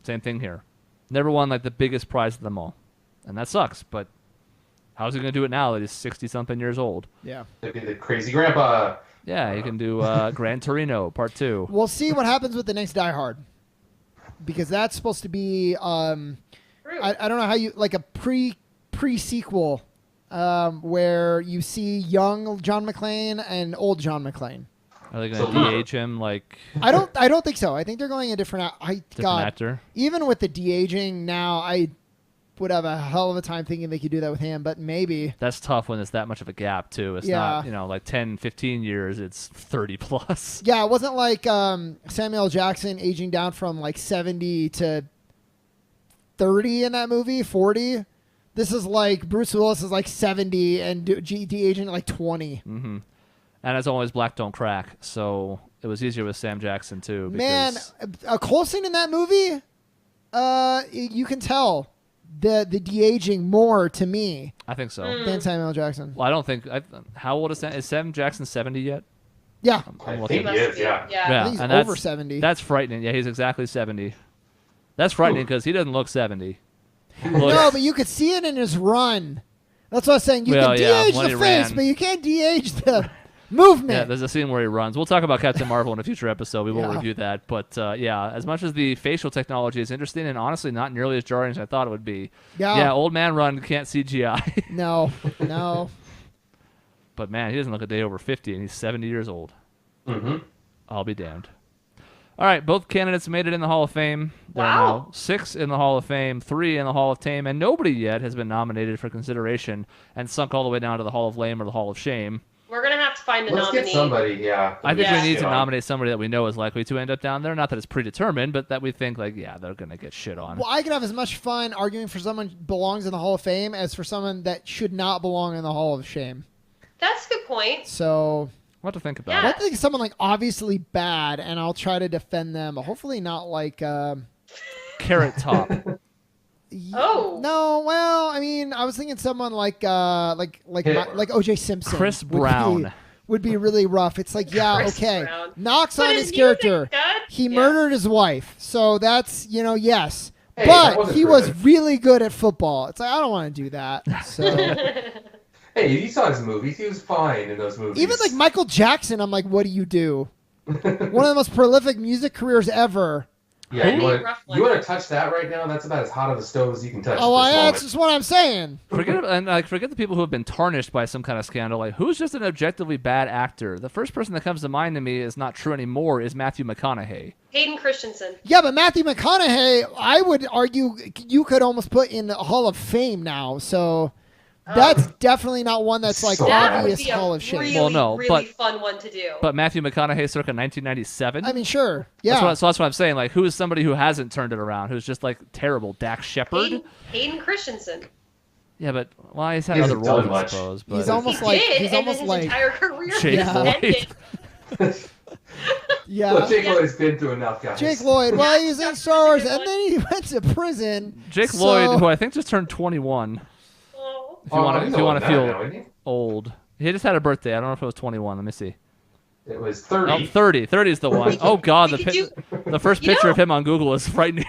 Same thing here. Never won like the biggest prize of them all, and that sucks. But how's he going to do it now that he's 60-something years old? Yeah. It'd be the crazy grandpa. Yeah, he can do Gran Torino Part 2. We'll see what happens with the next Die Hard, because that's supposed to be I don't know how you like a pre-sequel. Where you see young John McClane and old John MCClane. Are they going to DH him like? I don't think so. I think they're going a different actor. Even with the de-aging now, I would have a hell of a time thinking they could do that with him. But maybe that's tough when it's that much of a gap too. It's not like 10, 15 years. It's 30 plus. Yeah, it wasn't like Samuel L. Jackson aging down from like 70 to 30 in that movie, 40. This is like Bruce Willis is like 70 and de-aging at like 20. Mm-hmm. And as always, black don't crack. So it was easier with Sam Jackson too. Man, Because a Coulson in that movie, you can tell the de-aging more to me I think so. than Samuel Jackson. Well, I don't think. How old is Sam? Is Sam Jackson 70 yet? Yeah, I I'm think looking. he is, yeah. I think he's and over 70. That's frightening. Yeah, he's exactly 70. That's frightening because he doesn't look 70. He No, looks- but you could see it in his run. That's what I was saying. You Well, can yeah, de-age when the he face, ran. but you can't de-age the movement. Yeah, there's a scene where he runs. We'll talk about Captain Marvel in a future episode. We will Yeah. review that. But yeah, as much as the facial technology is interesting and honestly not nearly as jarring as I thought it would be. Yeah, old man run can't CGI. No. But man, he doesn't look a day over 50 and he's 70 years old. Mm-hmm. I'll be damned. All right, both candidates made it in the Hall of Fame. There are Wow. now 6 in the Hall of Fame, 3 in the Hall of Fame, and nobody yet has been nominated for consideration and sunk all the way down to the Hall of Lame or the Hall of Shame. We're gonna have to find a Let's nominee. get somebody, yeah. I think Yeah. we need to Shit on. nominate somebody that we know is likely to end up down there. Not that it's predetermined, but that we think, like, yeah, they're going to get shit on. Well, I can have as much fun arguing for someone who belongs in the Hall of Fame as for someone that should not belong in the Hall of Shame. That's a good point. So What to think about? Yeah. I think of someone like obviously bad, and I'll try to defend them. Hopefully not like. Carrot Top. Oh. No, well, I mean, I was thinking someone like O.J. Simpson. Chris would be- Brown. would be really rough. It's like, yeah, Chris okay, Brown. knocks But on his his character. music's good. He Yeah. murdered his wife, so that's yes. Hey, that But wasn't he was proven. really good at football. It's like I don't want to do that. So Hey, you saw his movies. He was fine in those movies. even like Michael Jackson, I'm like, what do you do? One of the most prolific music careers ever. yeah, Who? you want Rough to touch that right now? That's about as hot of a stove as you can touch. Oh, at this that's moment. just what I'm saying. Forget the people who have been tarnished by some kind of scandal. Like, who's just an objectively bad actor? The first person that comes to mind to me is not true anymore is Matthew McConaughey. Hayden Christensen. Yeah, but Matthew McConaughey, I would argue you could almost put in the Hall of Fame now. So that's definitely not one that's like So That would obvious be a Hall of Shame. really, Well, no, really but- fun one to do. But Matthew McConaughey circa 1997? I mean, sure. Yeah. So that's what I'm saying. Like, who is somebody who hasn't turned it around, who's just, like, terrible? Dax Shepard? Hayden Christensen. Yeah, but, well, he's had He other hasn't roles, done I much. suppose. But He's almost He like did, he's and almost then his like entire career Jake just Lloyd. ended. yeah. Look, Jake Lloyd's been through enough, guys. Jake Lloyd. Well, he was in That's Star Wars, a good and then he went to prison. Jake So- Lloyd, who I think just turned 21. Oh. If you want he's to older than feel that now, isn't he? old. He just had a birthday. I don't know if it was 21. Let me see. It was 30. Oh, 30. 30 is the one. Oh, God. We could The first You picture know- of him on Google is frightening.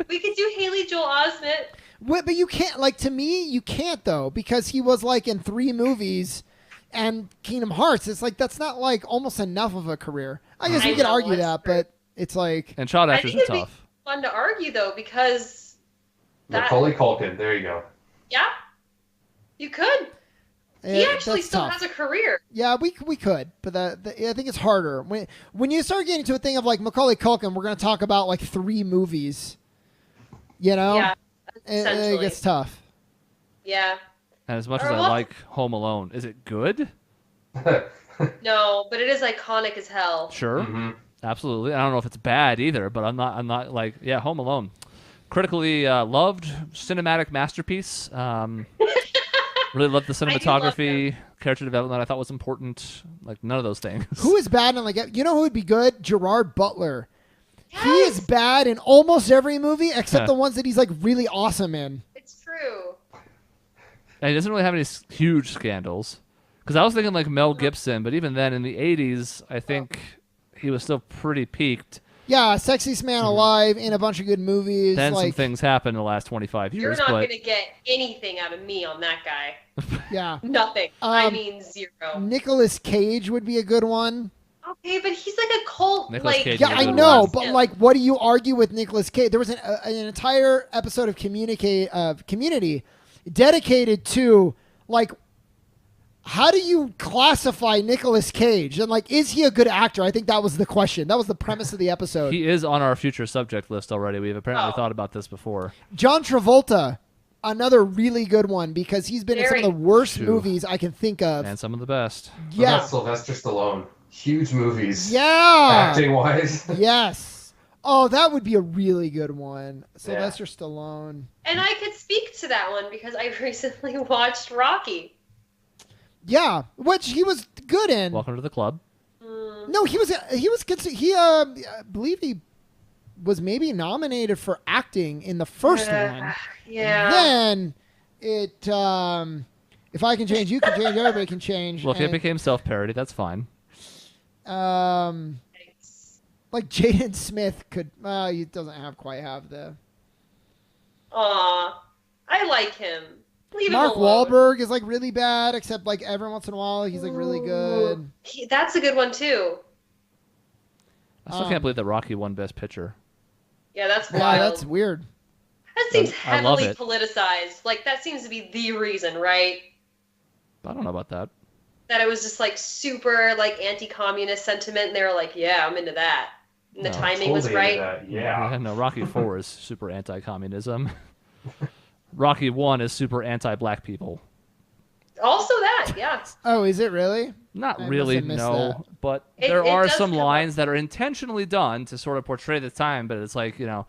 We could do Haley Joel Osment. Wait, but you can't. Like to me, you can't though because he was like in 3 movies, and Kingdom Hearts. It's like that's not like almost enough of a career. I guess I we could know, argue that's that, true. but it's like And child I actors think are it'd be tough. fun to argue though because that Macaulay Culkin. There you go. yeah, you could. He actually that's still tough. has a career. Yeah, we could, but I think it's harder when you start getting to a thing of like Macaulay Culkin. We're gonna talk about like 3 movies. You know, Yeah, it essentially. gets tough. Yeah. And as much Or as I what- like Home Alone, is it good? No, but it is iconic as hell. Sure. Mhm. Absolutely. I don't know if it's bad either, but I'm not like, yeah, Home Alone. Critically loved, cinematic masterpiece. Really loved the I do love cinematography, character development I thought was important. Like, none of those things. Who is bad and like you know who would be good? Gerard Butler. He Yes! is bad in almost every movie except Huh. the ones that he's like really awesome in. It's true. And he doesn't really have any huge scandals. Because I was thinking like Mel Gibson, but even then in the 80s, I think he was still pretty peaked. Yeah, Sexiest Man Alive in a bunch of good movies. Then some like, things happened in the last 25 You're years. not but going to get anything out of me on that guy. yeah. Nothing. I mean, 0. Nicolas Cage would be a good one. Okay, but he's like a cult. Nicolas like, Cage Yeah, is a I good know, one. but like, what do you argue with Nicolas Cage? There was an entire episode of Community dedicated to like, how do you classify Nicolas Cage? And like, is he a good actor? I think that was the question. That was the premise of the episode. He is on our future subject list already. We've apparently Oh. thought about this before. John Travolta, another really good one because he's been in some of the worst Phew. movies I can think of. And some of the best. What Yeah. about Sylvester Stallone? Huge movies. Yeah. Acting wise. Yes. Oh, that would be a really good one. Sylvester Stallone. And I could speak to that one because I recently watched Rocky. Yeah, which he was good in. Welcome to the club. No, I believe he was maybe nominated for acting in the first one. Yeah. Then it, if I can change, you can change, everybody can change. Look, it became self-parody. That's fine. Like Jaden Smith could, he doesn't quite have the. Aw, I like him. Leave Mark him alone. Wahlberg is like really bad, except like every once in a while he's like really good. That's a good one too. I still can't believe that Rocky won Best Picture. Yeah, that's wild. Yeah, that's weird. That seems I love heavily it. politicized. Like that seems to be the reason, right? I don't know about that. That it was just like super like anti-communist sentiment, and they were like, "Yeah, I'm into that." And the No, timing was Totally right. into that, yeah. No, Rocky 4 is super anti-communism. Rocky 1 is super anti-black people. Also, that, yeah. Oh, is it really? Not I must really, have missed no. But there It are does some come lines that are intentionally done to sort of portray the time, but it's like, a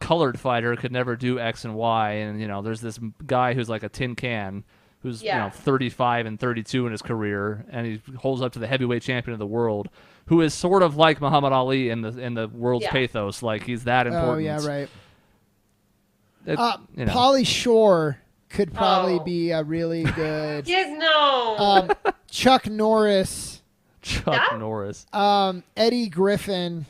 colored fighter could never do X and Y, and, there's this guy who's like a tin can who's, 35 and 32 in his career, and he holds up to the heavyweight champion of the world, who is sort of like Muhammad Ali in the world's pathos. Like, he's that important. Oh, yeah, right. It, Pauly Shore could probably be a really good. Yeah, no. Chuck Norris. Chuck Norris. Eddie Griffin.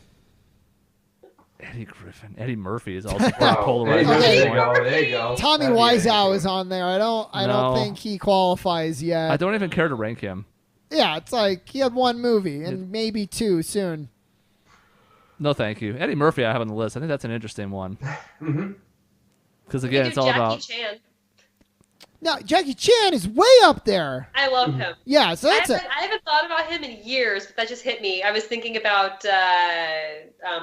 Eddie Murphy is also pretty Wow. polarizing. There you go. There you go. Tommy That'd be Wiseau interesting. is on there. I don't No. think he qualifies yet. I don't even care to rank him. Yeah, it's like he had one movie and maybe two soon. No, thank you. Eddie Murphy I have on the list. I think that's an interesting one. Mhm. Because We again, could it's do all Jackie about. Chan. Now, Jackie Chan is way up there. I love him. Yeah, so that's I haven't thought about him in years, but that just hit me. I was thinking about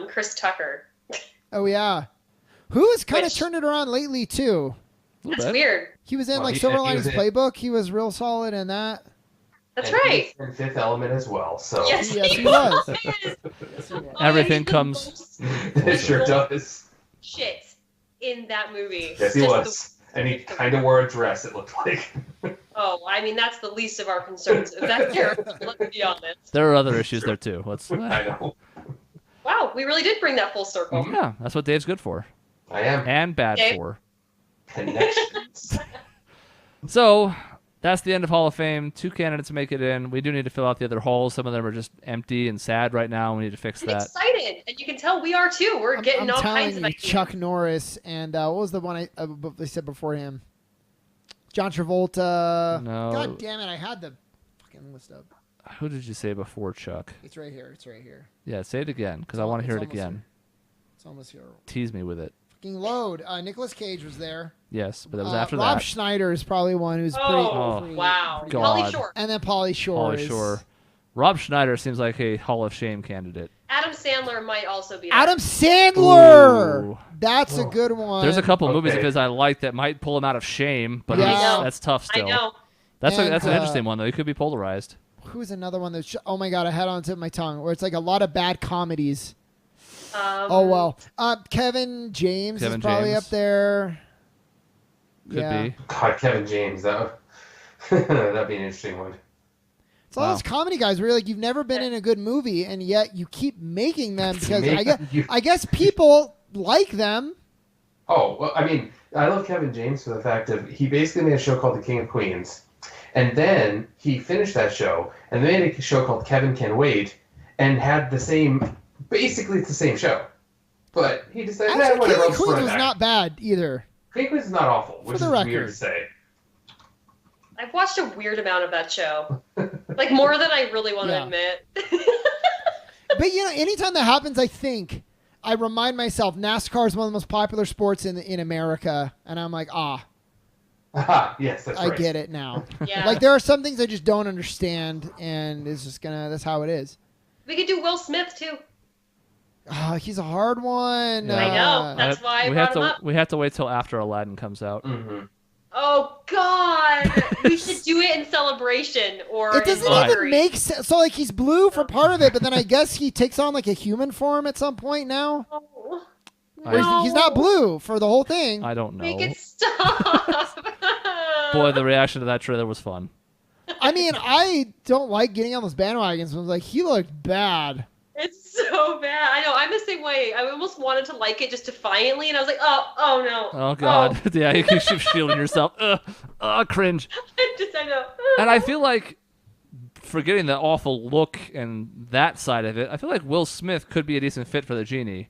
Chris Tucker. Oh, yeah. Who has kind of Which- turned it around lately, too? That's weird. He was in, Well, like, he- Silver he was Linings in- Playbook. He was real solid in that. That's And right. he's in Fifth Element as well. So Yes, Yes, he was. Everything he's the comes- most it sure does. shit in that movie. Yes, he Just was. And he kind of wore a dress. It looked like. Oh, I mean, that's the least of our concerns. If that character, let's be honest. There are other issues there too. Let's. I know. Wow, we really did bring that full circle. Yeah, that's what Dave's good for I am. and bad Okay. for. Connections. So that's the end of Hall of Fame. 2 candidates make it in. We do need to fill out the other halls. Some of them are just empty and sad right now. We need to fix I'm that. excited, and you can tell we are too. We're getting I'm all telling kinds of you, ideas. Chuck Norris and what was the one they said before him? John Travolta. No. God damn it! I had the fucking list up. Who did you say before Chuck? It's right here. It's right here. Yeah, say it again because I want to hear it It's almost again. here. It's almost here. Tease me with it. Fucking load. Nicolas Cage was there. Yes, but that was after Rob that. Schneider is probably one who's Oh, pretty. wow. God. Pauly Shore. And then Pauly Shore. Pauly is- Shore. Rob Schneider seems like a Hall of Shame candidate. Adam Sandler might also be there. Adam Sandler. Ooh. That's a Oh. good one. There's a couple movies Okay. of his I like that might pull him out of shame, but Yeah. he's- I know. that's tough I still. know. That's And, an interesting one though. He could be polarized. Who's another one that's? Oh my god, I had it on the tip of my tongue. Where it's like a lot of bad comedies. Oh well. Kevin James Kevin is probably James. up there. Could yeah. be. God, Kevin James. That'd be an interesting one. It's all Wow. those comedy guys where you're like you've never been in a good movie and yet you keep making them because You- I guess people like them. Oh, well, I mean, I love Kevin James for the fact of he basically made a show called The King of Queens. And then he finished that show and they made a show called Kevin Can Wait and had basically it's the same show. But he decided, Actually, whatever, King I'll of just Queens run it was back. not bad either. King of Queens is not awful, which the is record. weird to say. I've watched a weird amount of that show. Like, more than I really want Yeah. to admit. But anytime that happens, I remind myself NASCAR is one of the most popular sports in America, and I'm like, Aha, yes, that's right. I get it now. Yeah. Like there are some things I just don't understand, and it's just that's how it is. We could do Will Smith, too. He's a hard one. Yeah. I know. That's why I we brought have him to up. we have to wait till after Aladdin comes out. Mm-hmm. Oh God! We should do it in celebration or It doesn't in even mockery. make sense. So like he's blue for part of it, but then I guess he takes on like a human form at some point now. Oh, I- Or he's not blue for the whole thing. I don't know. Make it stop. Boy, the reaction to that trailer was fun. I mean, I don't like getting on those bandwagons. But I was like, he looked bad. It's so bad. I know. I'm the same way. I almost wanted to like it just defiantly, and I was like, oh no. Oh God, yeah, you keep shielding yourself. Cringe. I know. And I feel like, forgetting the awful look and that side of it, I feel like Will Smith could be a decent fit for the genie.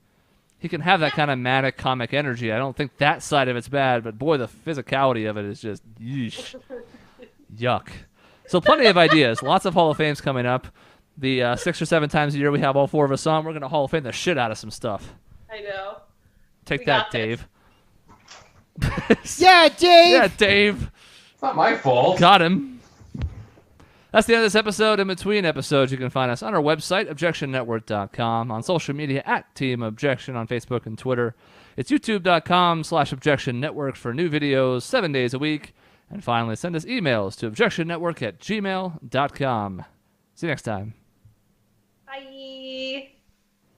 He can have that kind of manic comic energy. I don't think that side of it's bad, but boy, the physicality of it is just yeesh. Yuck. So plenty of ideas. Lots of Hall of Fames coming up. The 6 or 7 times a year we have all 4 of us on. We're going to Hall of Fame the shit out of some stuff. I know. Take We that, got this. Dave. Yeah, Dave. Yeah, Dave. It's not my fault. Got him. That's the end of this episode. In between episodes, you can find us on our website, objectionnetwork.com, on social media at Team Objection on Facebook and Twitter. It's youtube.com/Objection Network for new videos 7 days a week. And finally, send us emails to objectionnetwork@gmail.com. See you next time.